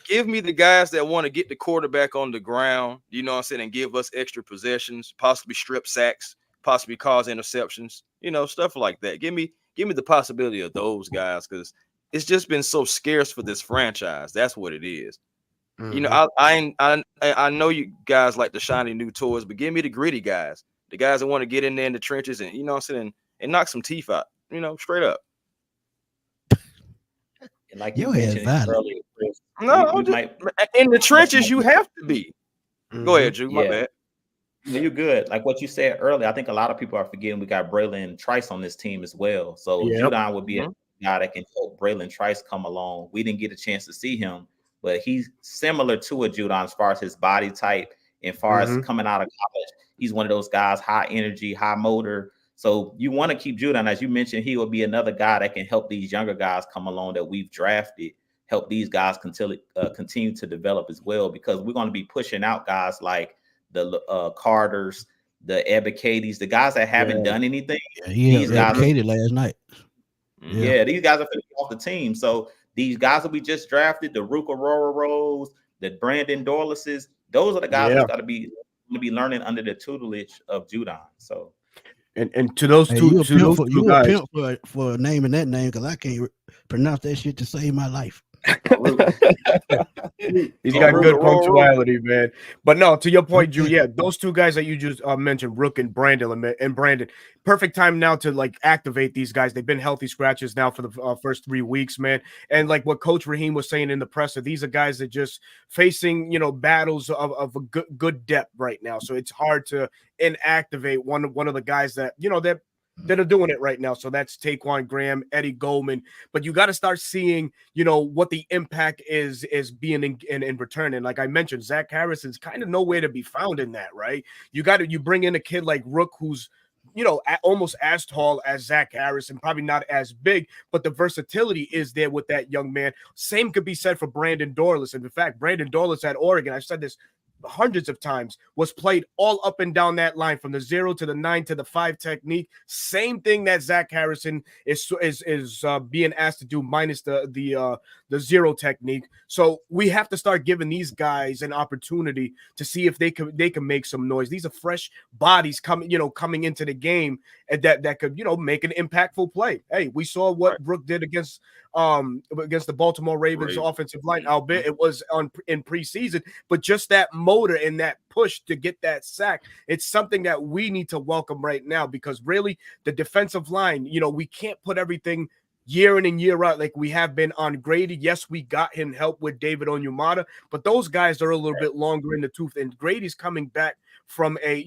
give me the guys that want to get the quarterback on the ground, you know what I'm saying, and give us extra possessions, possibly strip sacks, possibly cause interceptions, stuff like that. Give me the possibility of those guys, because it's just been so scarce for this franchise. That's what it is. I know you guys like the shiny new toys, but give me the gritty guys, the guys that want to get in there in the trenches and what I'm saying, and knock some teeth out, straight up. And like you mentioned earlier, Chris, might in the trenches you have to be. Go ahead, Drew. My bad. You're good. Like what you said earlier, I think a lot of people are forgetting we got Braylon Trice on this team as well. So Judon would be a guy that can help Braylon Trice come along. We didn't get a chance to see him, but he's similar to a Judon as far as his body type and far as coming out of college. He's one of those guys, high energy, high motor. So you want to keep Judon. As you mentioned, he will be another guy that can help these younger guys come along that we've drafted, help these guys continue to develop as well, because we're going to be pushing out guys like the Carters, the Ebikades, the guys that haven't done anything. These guys last night. These guys are finishing off the team. So these guys that we just drafted, the Rook Aurora Rose, the Brandon Dorlises, those are the guys that's got to be learning under the tutelage of Judon. So and to those two guys, a pimp for naming that name, because I can't pronounce that shit to save my life. He's got good punctuality, man. But no, to your point, Drew, those two guys that you just mentioned, Rook and Brandon, perfect time now to like activate these guys. They've been healthy scratches now for the first 3 weeks, man. And like what Coach Raheem was saying in the presser, these are guys that just facing battles of a good depth right now. So it's hard to inactivate one of the guys that that are doing it right now. So that's Taquan Graham, Eddie Goldman. But you got to start seeing, what the impact is being in return. And like I mentioned, Zach Harrison's kind of nowhere to be found in that, right? You bring in a kid like Rook, who's, almost as tall as Zach Harrison, probably not as big, but the versatility is there with that young man. Same could be said for Brandon Dorlus. And in fact, Brandon Dorlus at Oregon, I've said this hundreds of times, was played all up and down that line from the 0 to the 9 to the 5 technique. Same thing that Zach Harrison is being asked to do, minus the 0 technique. So we have to start giving these guys an opportunity to see if they can make some noise. These are fresh bodies coming into the game, and that could make an impactful play. Hey, we saw what Rook did against the Baltimore Ravens offensive line, albeit it was in preseason, but just that motor and that push to get that sack, it's something that we need to welcome right now, because really the defensive line, we can't put everything year in and year out like we have been on Grady. Yes, we got him help with David Onyemata, but those guys are a little bit longer in the tooth, and Grady's coming back from a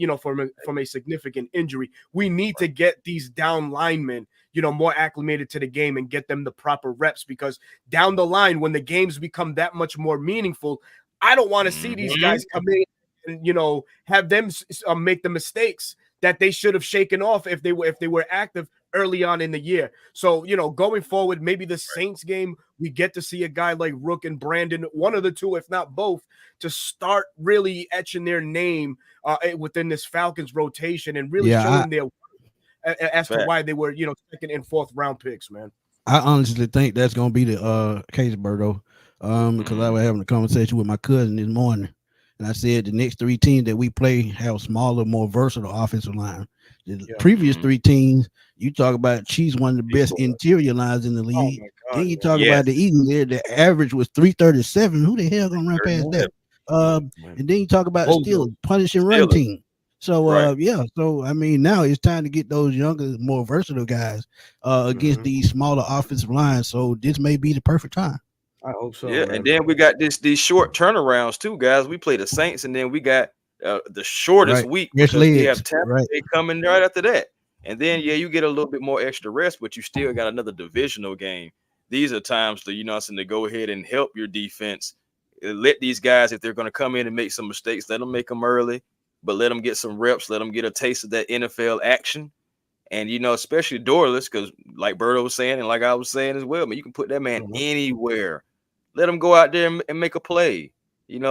significant injury. We need to get these down linemen more acclimated to the game and get them the proper reps, because down the line, when the games become that much more meaningful, I don't want to see these guys come in and have them make the mistakes that they should have shaken off if they were active early on in the year. So going forward, maybe the Saints game, we get to see a guy like Rook and Brandon, one of the two, if not both, to start really etching their name within this Falcons rotation and really showing their as to why they were, second and fourth round picks, man. I honestly think that's going to be the case, Berto, because I was having a conversation with my cousin this morning, and I said the next 3 teams that we play have smaller, more versatile offensive line. The previous 3 teams, you talk about Chiefs, one of the best interior lines in the league. Then you talk about the Eagles, the average was 337. Who the hell gonna run past that? And then you talk about the Steelers, punishing run team. So so I mean, now it's time to get those younger, more versatile guys against these smaller offensive lines. So this may be the perfect time. I hope so. Yeah, and then we got these short turnarounds too, guys. We play the Saints, and then we got the shortest week because we have Tampa Bay coming right after that. And then you get a little bit more extra rest, but you still got another divisional game. These are times to go ahead and help your defense. Let these guys, if they're going to come in and make some mistakes, let them make them early. but let them get some reps, let them get a taste of that NFL action. And, especially Dorless, because like Berto was saying, and like I was saying as well, man, you can put that man anywhere. Let him go out there and make a play, and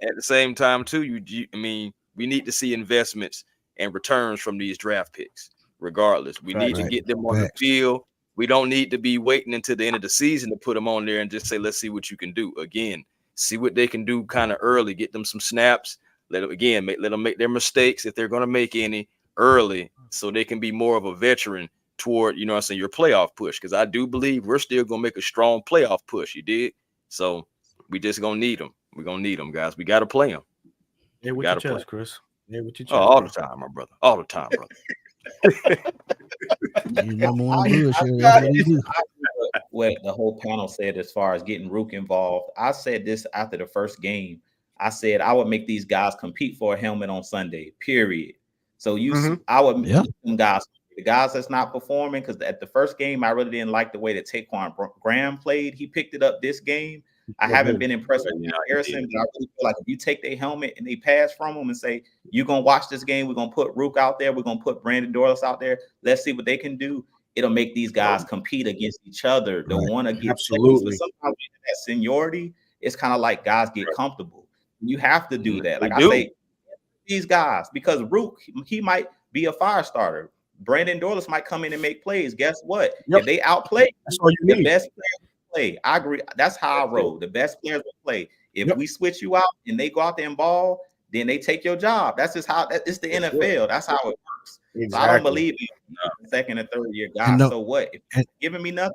at the same time, too, we need to see investments and returns from these draft picks, regardless. We need to get them on the field. We don't need to be waiting until the end of the season to put them on there and just say, let's see what you can do. Again, see what they can do kind of early, get them some snaps. Let them make their mistakes if they're going to make any early, so they can be more of a veteran toward, your playoff push. Because I do believe we're still going to make a strong playoff push. You did? So we just going to need them. We're going to need them, guys. We got to play them. Yeah, with your chest, Chris. Yeah, with your chest. All the time, my brother. All the time, brother. What the whole panel said as far as getting Rook involved. I said this after the first game. I said I would make these guys compete for a helmet on Sunday, period. So I would make them guys, the guys that's not performing, because at the first game, I really didn't like the way that Taquan Graham played. He picked it up this game. I haven't been impressed with Harrison, but I really feel like if you take their helmet and they pass from them and say, you're going to watch this game, we're going to put Rook out there, we're going to put Brandon Dorless out there, let's see what they can do. It'll make these guys compete against each other. They'll want to get absolutely. Sometimes that seniority, it's kind of like guys get comfortable. You have to do that. Like I say, these guys, because Rook, he might be a fire starter. Brandon Dorless might come in and make plays. Guess what? If they outplay, the best players play. I agree. That's how I roll. The best players will play. If we switch you out and they go out there and ball, then they take your job. That's just how it's the NFL. That's how it works. Exactly. So I don't believe in second and third year guys. So what? If you're giving me nothing,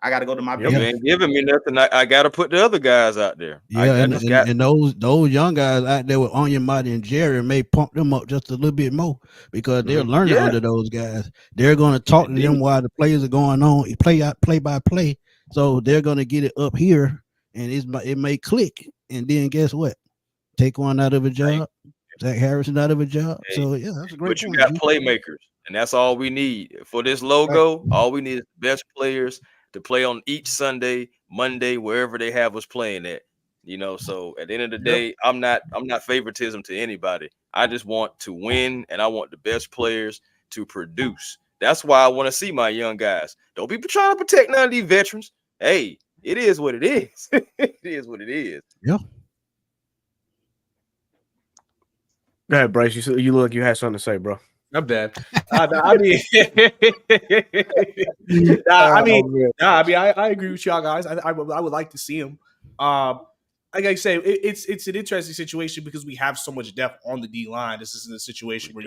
I got to go to my bench. You ain't giving me nothing. I got to put the other guys out there. Yeah, and those young guys out there with Onyemata and Jerry may pump them up just a little bit more, because they're learning under those guys. They're going to talk to them while the plays are going on, play by play. So they're going to get it up here, and it may click. And then guess what? Take one out of a job. Zach Harrison out of a job. So yeah, that's a great point. But you got playmakers, and that's all we need for this logo. All we need is the best players to play on each Sunday, Monday, wherever they have us playing at. So at the end of the day, I'm not favoritism to anybody. I just want to win, and I want the best players to produce. That's why I want to see my young guys. Don't be trying to protect none of these veterans. Hey, it is what it is. It is what it is. Yeah. Go ahead, Bryce. You look like you had something to say, bro. I'm bad. I agree with y'all guys. I would like to see him. Like I say, it's an interesting situation because we have so much depth on the D line. This isn't a situation where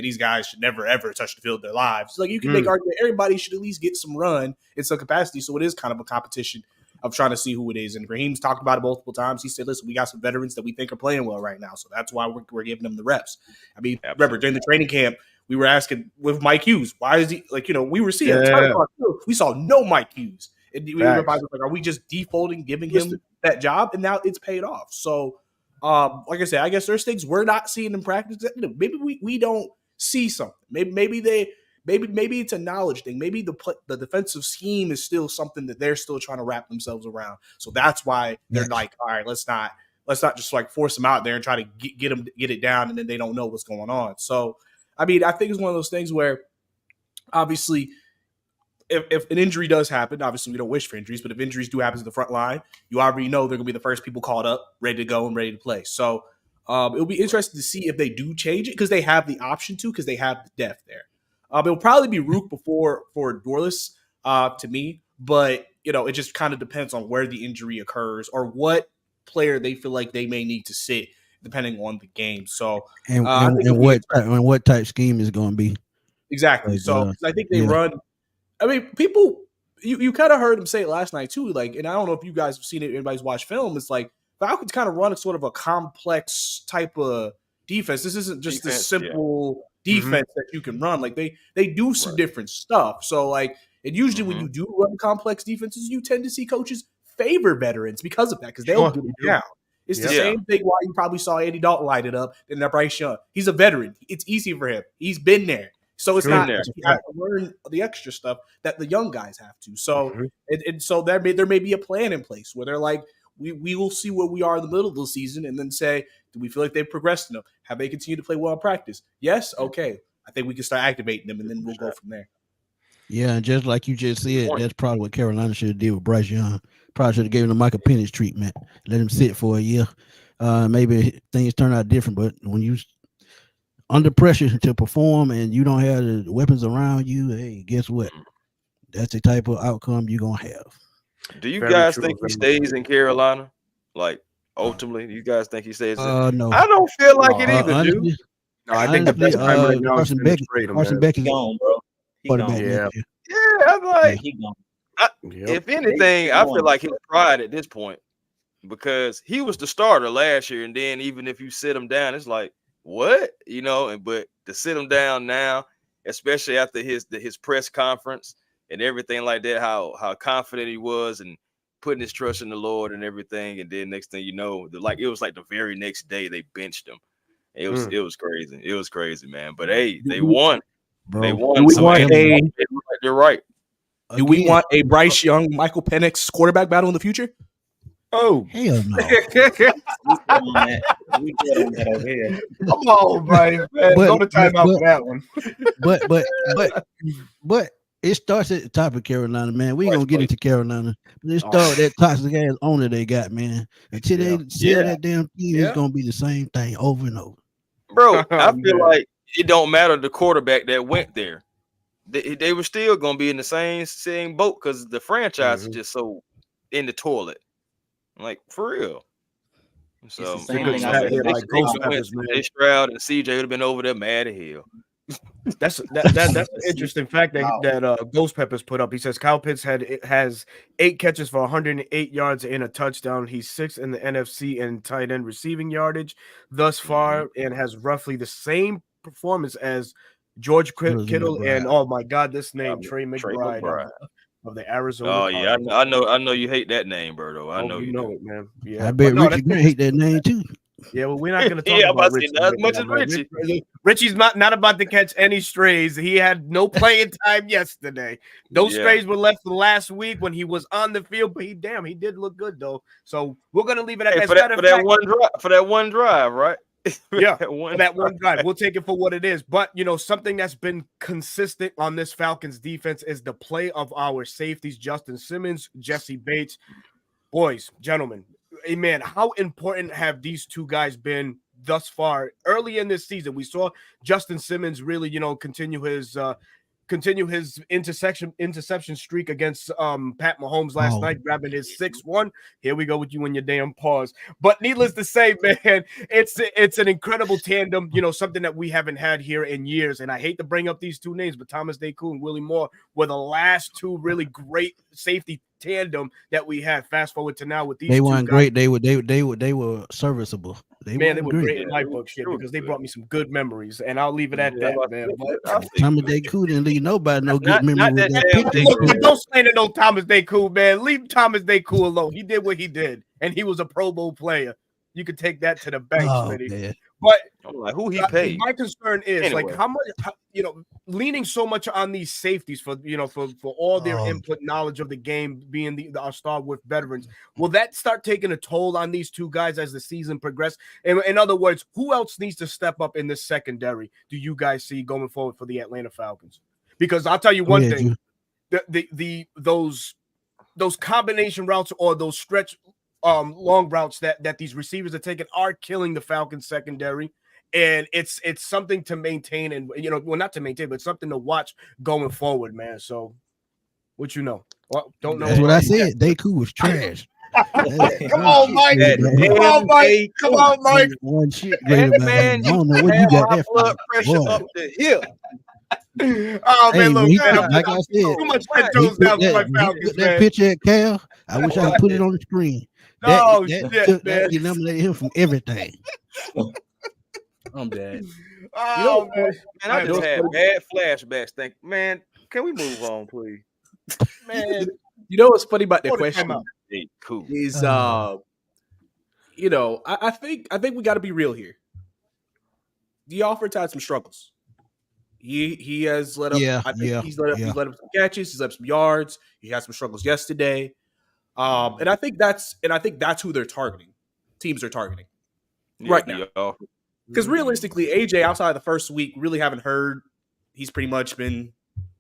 these guys should never ever touch the field of their lives. Like you can make argument everybody should at least get some run in some capacity. So it is kind of a competition of trying to see who it is. And Raheem's talked about it multiple times. He said, listen, we got some veterans that we think are playing well right now. So that's why we're giving them the reps. I mean, remember, during the training camp, we were asking with Mike Hughes, why is he we were seeing we saw no Mike Hughes. And everybody was like, are we just defaulting, giving him that job? And now it's paid off. So like I said, I guess there's things we're not seeing in practice that maybe we don't see something. Maybe it's a knowledge thing. Maybe the defensive scheme is still something that they're still trying to wrap themselves around. So that's why they're like, all right, let's not just like force them out there and try to get it down, and then they don't know what's going on. So I mean, I think it's one of those things where obviously if an injury does happen, obviously we don't wish for injuries, but if injuries do happen to the front line, you already know they're going to be the first people called up, ready to go and ready to play. So it'll be interesting to see if they do change it, because they have the option to, because they have the depth there. It'll probably be Rook for Dorless to me, but it just kind of depends on where the injury occurs or what player they feel like they may need to sit depending on the game. So and what type scheme is going to be exactly. So I think they run. I mean, people, you kind of heard him say it last night too. Like, and I don't know if you guys have seen it. Anybody's watched film. It's like Falcons kind of run a sort of a complex type of defense. This isn't just the simple defense that you can run. Like they do some different stuff. So like, and usually when you do run complex defenses, you tend to see coaches favor veterans because of that, because they'll get it down. It's the same thing why you probably saw Andy Dalton light it up and Bryce Young. He's a veteran. It's easy for him. He's been there. So it's not you have to learn the extra stuff that the young guys have to. So and so there may be a plan in place where they're like, We will see where we are in the middle of the season and then say, do we feel like they've progressed enough? Have they continued to play well in practice? Yes? Okay. I think we can start activating them, and then we'll go from there. Yeah, and just like you just said, that's probably what Carolina should have did with Bryce Young. Probably should have given him Michael Penix treatment. Let him sit for a year. Maybe things turn out different, but when you under pressure to perform and you don't have the weapons around you, hey, guess what? That's the type of outcome you're gonna have. Do you guys think he stays in Carolina? Like, ultimately, do you guys think he stays in? No. I don't feel like it either, honestly, dude. No, I think the best time right now is Carson Beck is gone, bro. Yeah, I'm like, he gone. If anything, I feel like his pride at this point, because he was the starter last year, and then even if you sit him down, it's like, what? But to sit him down now, especially after his press conference and everything like that, how confident he was and putting his trust in the Lord and everything, and then next thing you know, it was like the very next day they benched him. It was crazy. It was crazy, man. But hey, they won. Bro. They won. Do we want They're right. Do we want a Bryce Young, Michael Penix quarterback battle in the future? Oh, hell no. We good on that over here. Come on, Brian. Man. Go to timeout for that one. But it starts at the top of Carolina, man. We ain't gonna get into Carolina. But it starts that toxic ass owner they got, man. Until they sell that damn team, it's gonna be the same thing over and over. Bro, I feel like it don't matter the quarterback that went there. They were still gonna be in the same boat because the franchise is just so in the toilet. Like, for real. So Stroud and CJ would have been over there mad at hell. That's an interesting fact that Ghost Peppers put up. He says Kyle Pitts has 8 catches for 108 yards and a touchdown. He's 6th in the NFC in tight end receiving yardage thus far, and has roughly the same performance as George Kittle and oh my God, this name Trey McBride. Of the Arizona. Oh yeah, I know you hate that name, Berto. I know you know it, man. Yeah, I bet Richie Grant hate that name too. Yeah, well, we're not going to talk about Richie. Not as much as Richie. Richie's not about to catch any strays. He had no playing time yesterday. Those strays were left last week when he was on the field, but he did look good though. So we're going to leave it at that. For that one drive, right? Yeah, that one drive. We'll take it for what it is. But, something that's been consistent on this Falcons defense is the play of our safeties, Justin Simmons, Jesse Bates. Boys, gentlemen, man, how important have these two guys been thus far? Early in this season, we saw Justin Simmons really, continue his interception streak against Pat Mahomes last night, grabbing his 6-1. Here we go with you and your damn pause. But needless to say, man, it's an incredible tandem, something that we haven't had here in years. And I hate to bring up these two names, but Thomas Deku and Willie Moore were the last two really great safety tandem that we had. Fast forward to now with these. They weren't great. They were serviceable. They were great in my book, shit, because they brought me some good memories, and I'll leave it at that, man. Thomas Deku didn't leave nobody no good memory with that picture. Look, don't slander no Thomas Deku, man. Leave Thomas Deku alone. He did what he did, and he was a Pro Bowl player. You could take that to the bank, man. But I'm like, who he paid? My concern is like how much, leaning so much on these safeties for all their input knowledge of the game, being our stalwart veterans. Will that start taking a toll on these two guys as the season progresses? In other words, who else needs to step up in this secondary? Do you guys see going forward for the Atlanta Falcons? Because I'll tell you one thing: those combination routes or those stretch long routes that these receivers are taking are killing the Falcons secondary, and it's something to maintain, and not to maintain, but something to watch going forward, man. So what well, don't know. That's what I said. Deku was trash. Come on, Mike. Come on, Mike. One shit great about him. I don't know what you got that blood pressure up the hill. Oh man, look, like I said, too much toes down for my Falcons, that picture at Cal. I wish I could put it on the screen. That eliminated him from everything. I'm dead. Oh, man, I just had bad flashbacks. Man, can we move on, please? Man, what's funny about that question is, I think we got to be real here. The offense had some struggles. He has let up. He's let up some catches. He's let up some yards. He had some struggles yesterday. And I think that's who they're targeting. Teams are targeting right now. Because realistically, AJ outside of the first week, really haven't heard. He's pretty much been,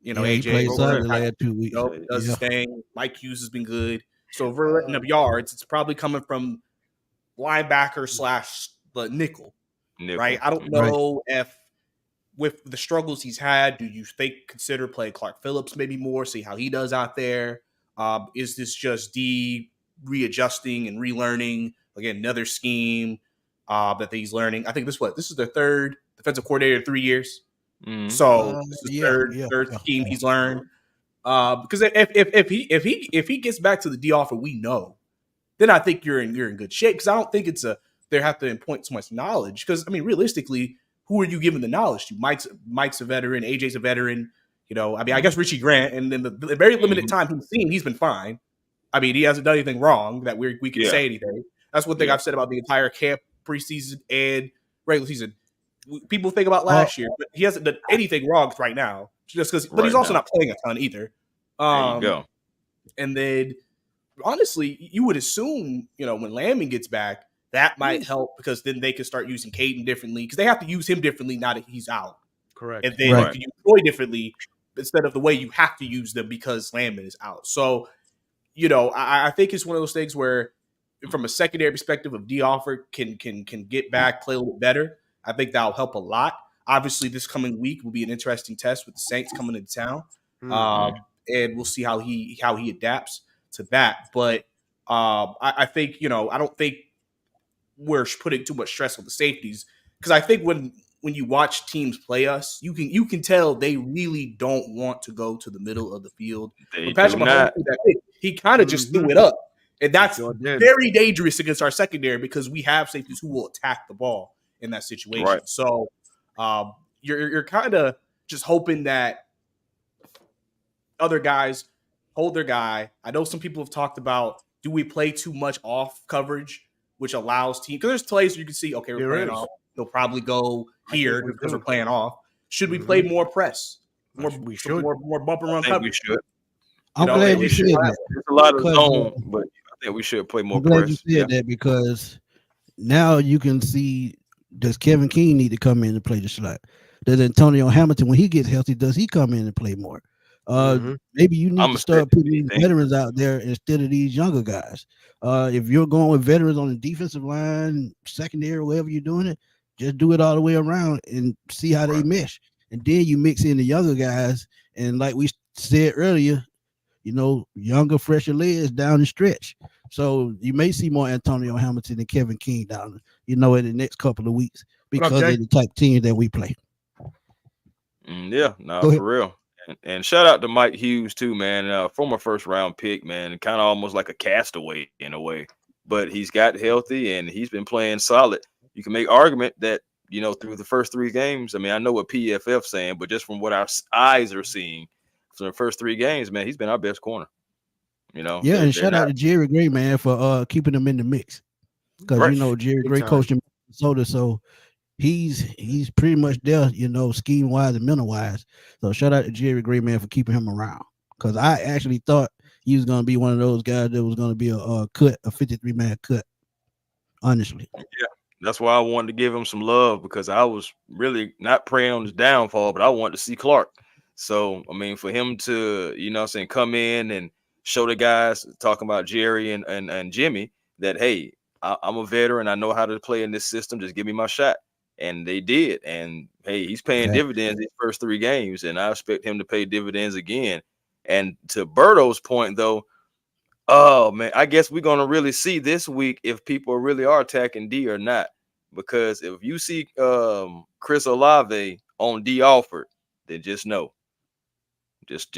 AJ he played solid the last 2 weeks. Does his thing. Mike Hughes has been good. So if we're letting up yards, it's probably coming from linebacker / the nickel, right? I don't know if with the struggles he's had, do you consider play Clark Phillips maybe more, see how he does out there? Is this just D readjusting and relearning again another scheme that he's learning? I think this is their third defensive coordinator in 3 years. So this is third scheme he's learned. Because if he gets back to the D offer we know, then I think you're in good shape. Because I don't think they have to point so much knowledge. Because I mean, realistically, who are you giving the knowledge to? Mike's a veteran, AJ's a veteran. I guess Richie Grant, and then the very limited time he's seen, he's been fine. I mean, he hasn't done anything wrong that we can say anything. That's one thing I've said about the entire camp, preseason, and regular season. People think about last year, but he hasn't done anything wrong right now. Just because, but he's also not playing a ton either. There you go. And then, honestly, you would assume, when Landman gets back, that might help because then they can start using Caden differently because they have to use him differently now that he's out. Correct. And then you can use Troy differently instead of the way you have to use them because Landman is out. So, I think it's one of those things where, from a secondary perspective, if D offer can get back, play a little bit better, I think that'll help a lot. Obviously, this coming week will be an interesting test with the Saints coming into town, and we'll see how he adapts to that. But I think I don't think we're putting too much stress on the safeties because I think when you watch teams play us, you can tell they really don't want to go to the middle of the field. Patrick Mahomes, he kind of just threw it up, and that's very dangerous against our secondary because we have safeties who will attack the ball in that situation. Right. So you're kind of just hoping that other guys hold their guy. I know some people have talked about, do we play too much off coverage, which allows teams, because there's plays where you can see, okay, we're playing off. They'll probably go here because we're playing off. Should we play more press? More bump and run coverage. We should. I'm glad you said that. There's a lot of zone, but I think we should play more I'm glad press. You said that because now you can see, does Kevin King need to come in and play the slot? Does Antonio Hamilton, when he gets healthy, does he come in and play more? Maybe you need to start putting these veterans out there instead of these younger guys. If you're going with veterans on the defensive line, secondary, wherever you're doing it, just do it all the way around and see how they mesh. And then you mix in the younger guys. And like we said earlier, younger, fresher legs down the stretch. So you may see more Antonio Hamilton and Kevin King down, in the next couple of weeks because of the type teams that we play. For real. And shout out to Mike Hughes too, man. Former first round pick, man. Kind of almost like a castaway in a way, but he's got healthy and he's been playing solid. You can make argument that through the first 3 games. I mean, I know what PFF saying, but just from what our eyes are seeing from the first 3 games, man, he's been our best corner. And shout out to Jerry Gray, man, for keeping him in the mix because Jerry Gray coached in Minnesota, so he's pretty much there, scheme wise and mental wise. So shout out to Jerry Gray, man, for keeping him around because I actually thought he was going to be one of those guys that was going to be a 53-man cut. Honestly, that's why I wanted to give him some love because I was really not praying on his downfall, but I wanted to see Clark. So I mean, for him to come in and show the guys talking about Jerry and Jimmy that, hey, I'm a veteran. I know how to play in this system. Just give me my shot. And they did. And, hey, he's paying dividends these first 3 games, and I expect him to pay dividends again. And to Berto's point, though, oh, man, I guess we're going to really see this week if people really are attacking D or not. Because if you see Chris Olave on D Alford, then just know. Just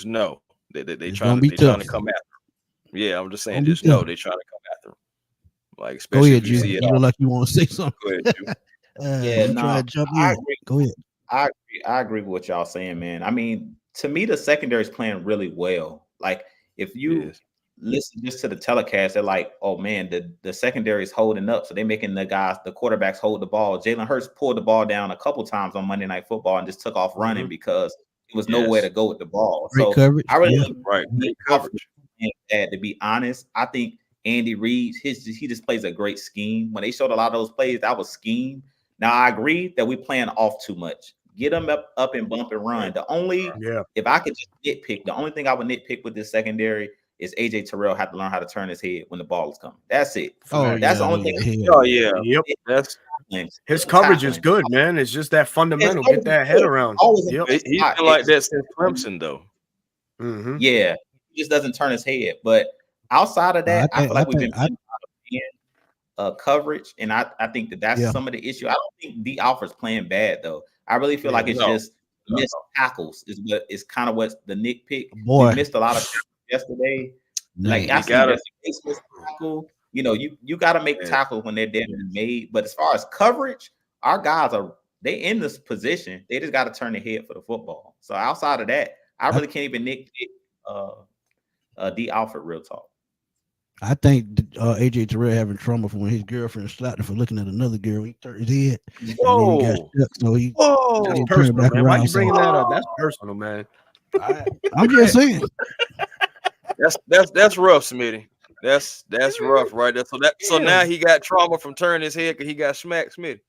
know that they trying to come after him. Yeah, I'm just saying, just know they're trying to come after him. Like, especially if you see it. You look like you want to say something. Go ahead, try to jump in. I agree. Go ahead. I agree with what y'all saying, man. I mean, to me, the secondary is playing really well. Like, if you listen just to the telecast, they're like, "Oh man, the secondary is holding up." So they're making the quarterbacks hold the ball. Jalen Hurts pulled the ball down a couple times on Monday Night Football and just took off running because it was nowhere to go with the ball. Great coverage. I really great coverage. playing bad. To be honest, I think Andy Reid, he just plays a great scheme. When they showed a lot of those plays, that was scheme. Now I agree that we playing off too much. Get them up and bump and run. If I could just nitpick, the only thing I would nitpick with this secondary is AJ Terrell had to learn how to turn his head when the ball is coming. That's it. That's the only thing. Oh yeah. Yep. That's his coverage is good, man. It's just that fundamental. Get that head around. Yep. He's been like that since Clemson, though. Mm-hmm. Yeah, he just doesn't turn his head. But outside of that, I feel like we've been playing coverage, and I think that's some of the issue. I don't think D Alford's playing bad though. I really feel like it's just missed tackles is kind of what's the nitpick. We missed a lot of tackles yesterday. Like I see missed tackle. You know, you got to make tackles when they're dead and made. But as far as coverage, our guys they in this position. They just got to turn their head for the football. So outside of that, I really can't even nitpick D Alford. Real talk. I think AJ Terrell having trauma from when his girlfriend slapped him for looking at another girl. He turned his head. Whoa! And then he got stuck, so he that's personal, man. Why you bringing that up? That's personal, man. I'm just saying. That's rough, Smitty. That's rough, right there. So now he got trauma from turning his head because he got smacked, Smitty.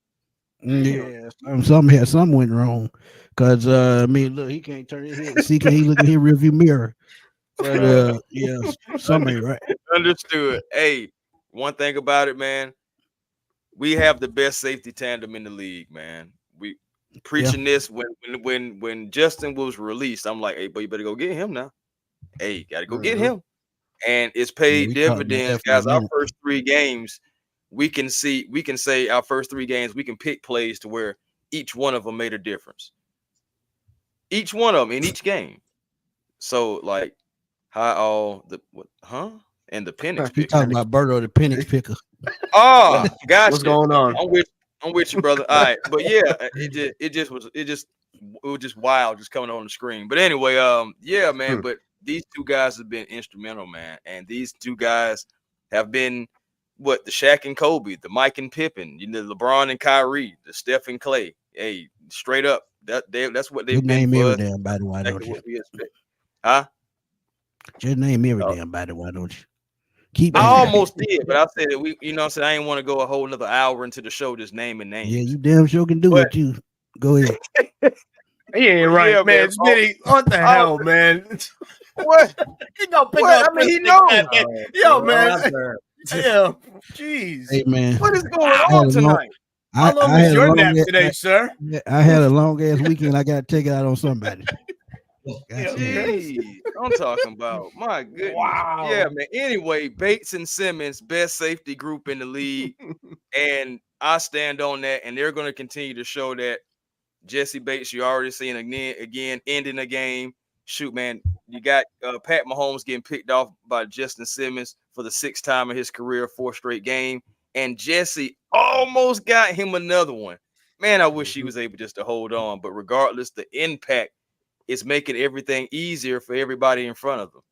Yeah, something went wrong. Cause I mean, look, he can't turn his head. See, can he look in his rearview mirror? But something ain't right. Understood. Hey, one thing about it, man, we have the best safety tandem in the league, man. We preaching this when Justin was released. I'm like, hey, but you better go get him now. Hey, you gotta go get him. And it's paid dividends, guys. Our first 3 games, we can say our first 3 games, we can pick plays to where each one of them made a difference. Each one of them in each game. So like and the Penix picker. You talking about Berto, the Penix picker. Oh, gotcha. What's going on? I'm with you, brother. All right, but yeah, it was just wild just coming on the screen. But anyway, man, but these 2 guys have been instrumental, man. And these 2 guys have been the Shaq and Kobe, the Mike and Pippen, LeBron and Kyrie, the Steph and Clay. Hey, straight up, that's what they've been. Name every damn body, why don't you? Huh? Just name every damn body, why don't you? I almost did, but I said that I didn't want to go a whole another hour into the show just naming names. Yeah, you damn sure can do it. You go ahead. He ain't right, man. Smitty, what the hell, man? What? He gonna pick up. I mean, he knows. Yo, man. Yeah. Jeez. Hey, man. What is going on tonight? How long was your nap today, sir? I had a long ass weekend. I got to take it out on somebody. Jeez, I'm talking about. My goodness. Wow. Yeah, man. Anyway, Bates and Simmons, best safety group in the league. And I stand on that. And they're going to continue to show that. Jesse Bates, you already seen again ending the game. Shoot, man, you got Pat Mahomes getting picked off by Justin Simmons for the 6th time in his career, 4th straight game. And Jesse almost got him another one. Man, I wish he was able just to hold on. But regardless, the impact is making everything easier for everybody in front of them.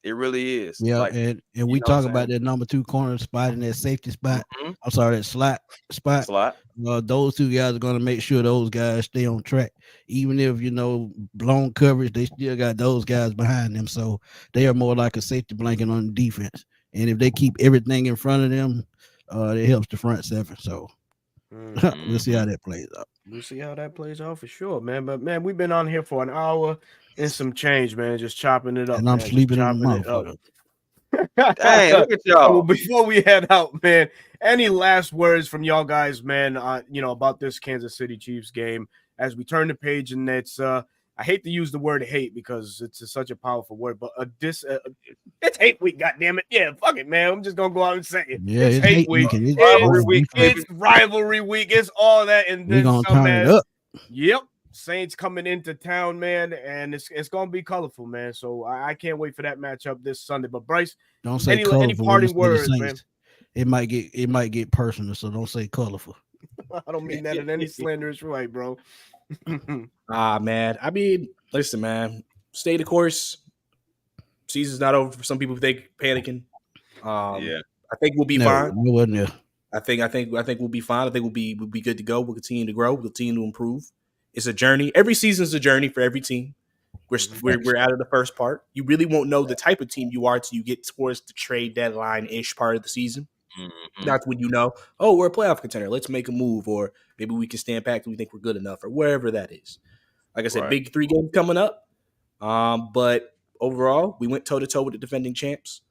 It really is. Yeah, and we talk about that number 2 corner spot and that safety spot. Mm-hmm. I'm sorry, that slot spot. Those 2 guys are going to make sure those guys stay on track. Even if, blown coverage, they still got those guys behind them. So they are more like a safety blanket on the defense. And if they keep everything in front of them, it helps the front 7. So we'll see how that plays out. We'll see how that plays out for sure, man. But, man, we've been on here for an hour and some change, man, just chopping it up. And I'm sleeping in the mouth. Dang, look at y'all. Well, before we head out, man, any last words from y'all guys, man, about this Kansas City Chiefs game as we turn the page? And it's I hate to use the word hate because it's such a powerful word, but it's hate week, goddammit. Yeah, fuck it, man. I'm just gonna go out and say it. Yeah, it's hate week. It's rivalry week. It's rivalry week. It's all that, and then we're gonna turn it up. Yep. Saints coming into town, man, and it's gonna be colorful, man. So I can't wait for that matchup this Sunday. But Bryce, don't say any parting words, man? It might get personal, so don't say colorful. I don't mean that in any slanderous way, bro. Man. I mean, listen, man. Stay the course. Season's not over for some people. Think panicking. I think we'll be fine. I think we'll be fine. I think we'll be good to go. We'll continue to grow. We'll continue to improve. It's a journey. Every season is a journey for every team. We're out of the first part. You really won't know the type of team you are until you get towards the trade deadline-ish part of the season. Mm-hmm. That's when you know, oh, we're a playoff contender. Let's make a move, or maybe we can stand back and we think we're good enough, or wherever that is. Like I said, big 3 games coming up. But overall, we went toe-to-toe with the defending champs.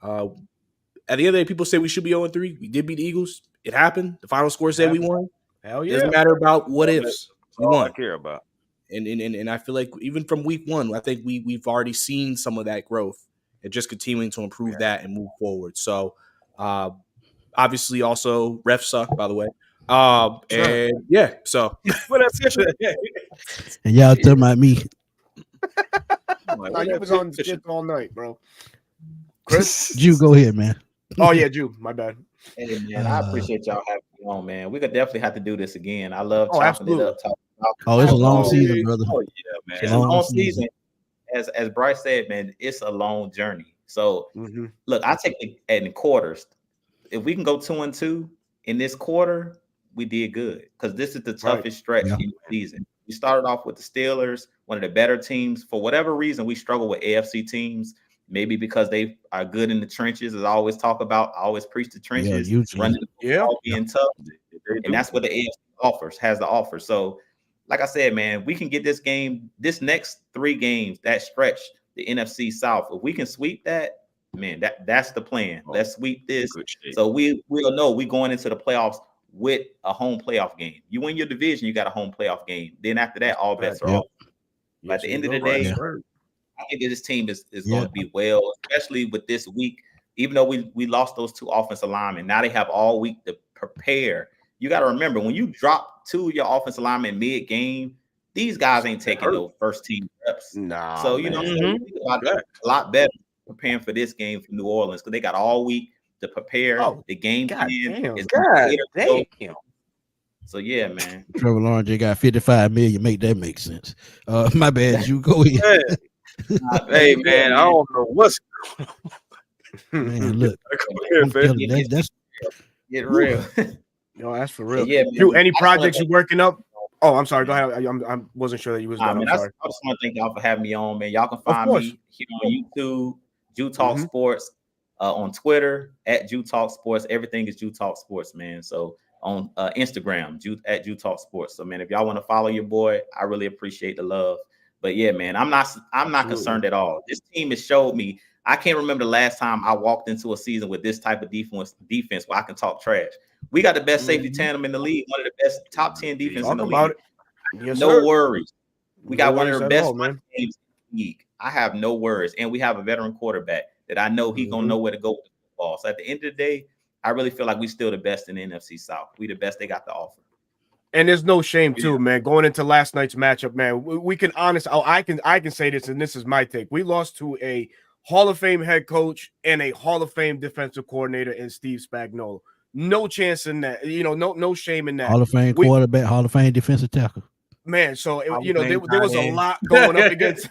At the end of the day, people say we should be 0-3. We did beat the Eagles. It happened. The final score said we won. Hell It yeah. doesn't matter about what ifs. We won. I care about. And I feel like even from week 1, I think we've already seen some of that growth and just continuing to improve that and move forward. So obviously also refs suck, by the way. And yeah, so and y'all talking about me. Nah, you was on shit all night, bro. Chris? Jew, go ahead, man. Oh yeah, Jew, my bad. Hey man, I appreciate y'all having me on, man. We could definitely have to do this again. I love chopping it up. It's a long season, brother. Oh yeah, man. It's a long season. As Bryce said, man, it's a long journey. So look, I take it in quarters. If we can go 2-2 in this quarter, we did good because this is the toughest stretch in the season. We started off with the Steelers, one of the better teams. For whatever reason, we struggle with AFC teams. Maybe because they are good in the trenches, as I always talk about. I always preach the trenches, running the football, being tough, and that's what the AFC has to offer. So, like I said, man, we can get this game, this next 3 games, that stretch, the NFC South. If we can sweep that, man, that's the plan. Let's sweep this, so we'll know we going into the playoffs with a home playoff game. You win your division, you got a home playoff game. Then after that, all bets are off. But at the end of the day, I think that this team is going to be well, especially with this week. Even though we lost those 2 offensive linemen, now they have all week to prepare. You got to remember, when you drop 2 of your offensive linemen mid-game, these guys ain't taking no first-team reps. Nah, so, you know, think about that a lot better preparing for this game for New Orleans because they got all week to prepare. The game plan is damn. So, yeah, man. Trevor Lawrence got $55 million. Make that make sense. My bad. You go ahead. Hey man, I don't know what's man. Look, that's get real. Yo, that's for real. Yeah, you any projects you working up? Oh, I'm sorry. Go ahead. I wasn't sure that you was done. I just want to thank y'all for having me on, man. Y'all can find me here on YouTube, Jew Talk Sports, on Twitter at Jew Talk Sports. Everything is Jew Talk Sports, man. So on Instagram, at Jew Talk Sports. So man, if y'all want to follow your boy, I really appreciate the love. But yeah, man, I'm not concerned at all. This team has showed me. I can't remember the last time I walked into a season with this type of defense where I can talk trash. We got the best safety tandem in the league, one of the best top 10 defense in the league. Yes, no worries. We got one of the best teams in the league. I have no worries. And we have a veteran quarterback that I know he's gonna know where to go with the football. So at the end of the day, I really feel like we still the best in the NFC South. We the best they got to offer. And there's no shame too, man. Going into last night's matchup, man, we can I can say this, and this is my take. We lost to a Hall of Fame head coach and a Hall of Fame defensive coordinator in Steve Spagnuolo. No chance in that. You know, no shame in that. Hall of Fame quarterback, Hall of Fame defensive tackle. Man, so there was a lot going up against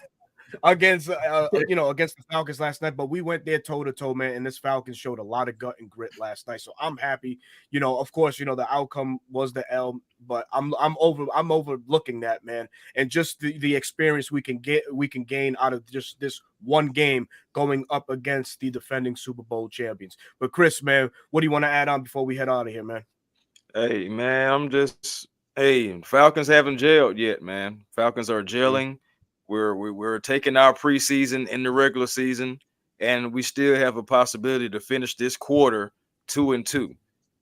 the Falcons last night, but we went there toe to toe, man, and this Falcons showed a lot of gut and grit last night. So I'm happy. Of course, the outcome was the L, but I'm overlooking that, man, and just the experience we can gain out of just this one game going up against the defending Super Bowl champions. But Chris, man, what do you want to add on before we head out of here, man? Hey, man, Falcons haven't gelled yet, man. Falcons are gelling. We're taking our preseason in the regular season, and we still have a possibility to finish this quarter 2-2.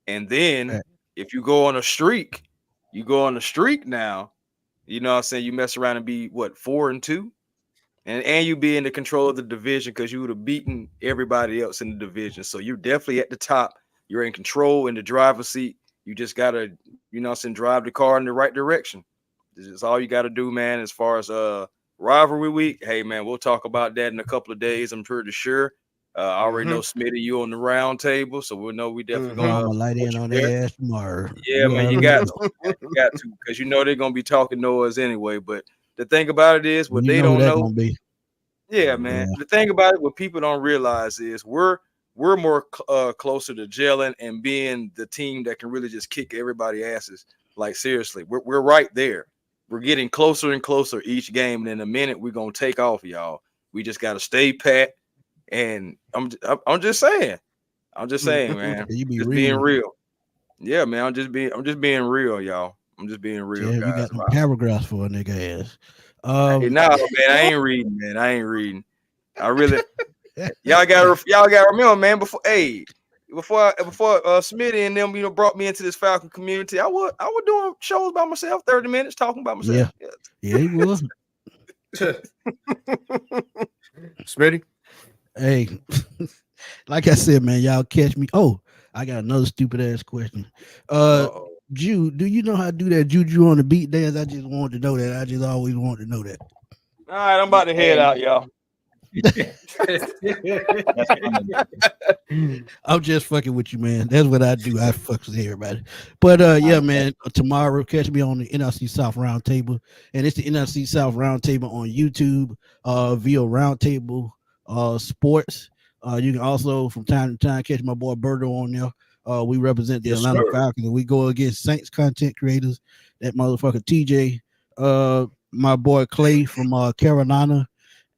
And then if you go on a streak, now, you know what I'm saying, you mess around and be 4-2, and you be in the control of the division because you would have beaten everybody else in the division. So you're definitely at the top. You're in control in the driver's seat. You just gotta, drive the car in the right direction. This is all you got to do, man. As far as rivalry week, hey man, we'll talk about that in a couple of days. I'm pretty sure. I already know Smitty, you on the round table, so we'll know we definitely gonna light in on their ass tomorrow. Yeah, man, you got to, because they're gonna be talking noise anyway. But the thing about it is, what they don't know, man. The thing about it, what people don't realize is we're more closer to gelling and being the team that can really just kick everybody's asses. Like seriously, we're right there. we're getting closer and closer each game. And in a minute, we're gonna take off, y'all. We just gotta stay pat. And I'm just saying, man. You be just being real. Yeah, man. I'm just being real, y'all. I'm just being real, yeah, guys. you got some paragraphs for a nigga ass. Hey, no, man, I ain't reading, man. I ain't reading. I really y'all gotta remember, man, before Smitty and them, brought me into this Falcon community, I was doing shows by myself, 30 minutes talking about myself. Yeah, he was. Smitty. Hey, like I said, man, y'all catch me. Oh, I got another stupid ass question. Jew, do you know how to do that juju on the beat dance? I just wanted to know that. I just always wanted to know that. All right, I'm about to head out, y'all. I'm just fucking with you, man. That's what I do. I fucks with everybody. But yeah, man, tomorrow catch me on the NFC South Roundtable. And it's the NFC South Roundtable on YouTube, via Roundtable Sports. You can also from time to time catch my boy Berto on there. We represent the Atlanta Falcons, and we go against Saints content creators. That motherfucker TJ, my boy Clay from Carolina,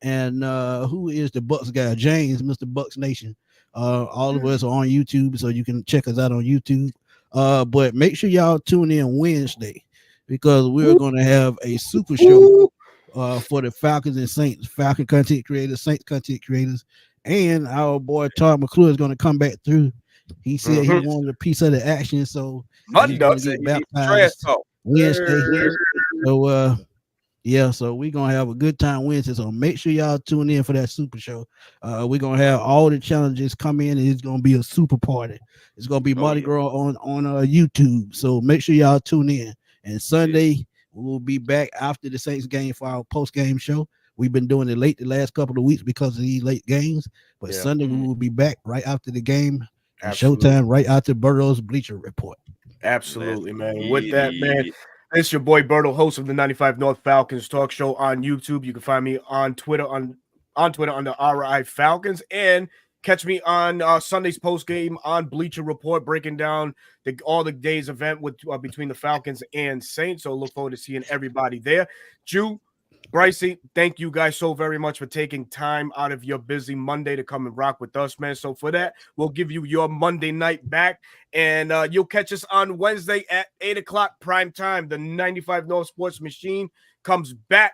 and who is the Bucks guy? James, Mr. Bucks Nation. All of us are on YouTube, so you can check us out on YouTube. But make sure y'all tune in Wednesday because we're going to have a super show for the Falcons and Saints, Falcon content creators, Saints content creators, and our boy Todd McClure is going to come back through. He said he wanted a piece of the action, so he's going to get baptized Wednesday. So yeah, so we're gonna have a good time Wednesday. So make sure y'all tune in for that super show. We're gonna have all the challenges come in, and it's gonna be a super party. It's gonna be Mardi Gras on YouTube. So make sure y'all tune in. And Sunday we will be back after the Saints game for our post game show. We've been doing it late the last couple of weeks because of these late games, but Sunday we will be back right after the game. Showtime right after Burrow's Bleacher Report. Absolutely, man. With that, man. It's your boy Berto, host of the 95 North Falcons talk show on YouTube. You can find me on Twitter on Twitter under RI Falcons, and catch me on Sunday's post game on Bleacher Report, breaking down all the day's event with between the Falcons and Saints. So look forward to seeing everybody there. Jew, Brycey, thank you guys so very much for taking time out of your busy Monday to come and rock with us, man. So for that, we'll give you your Monday night back, and you'll catch us on Wednesday at 8 o'clock prime time. The 95 North Sports Machine comes back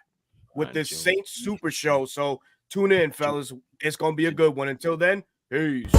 with this Saints Super Show. So tune in, fellas. It's going to be a good one. Until then, peace.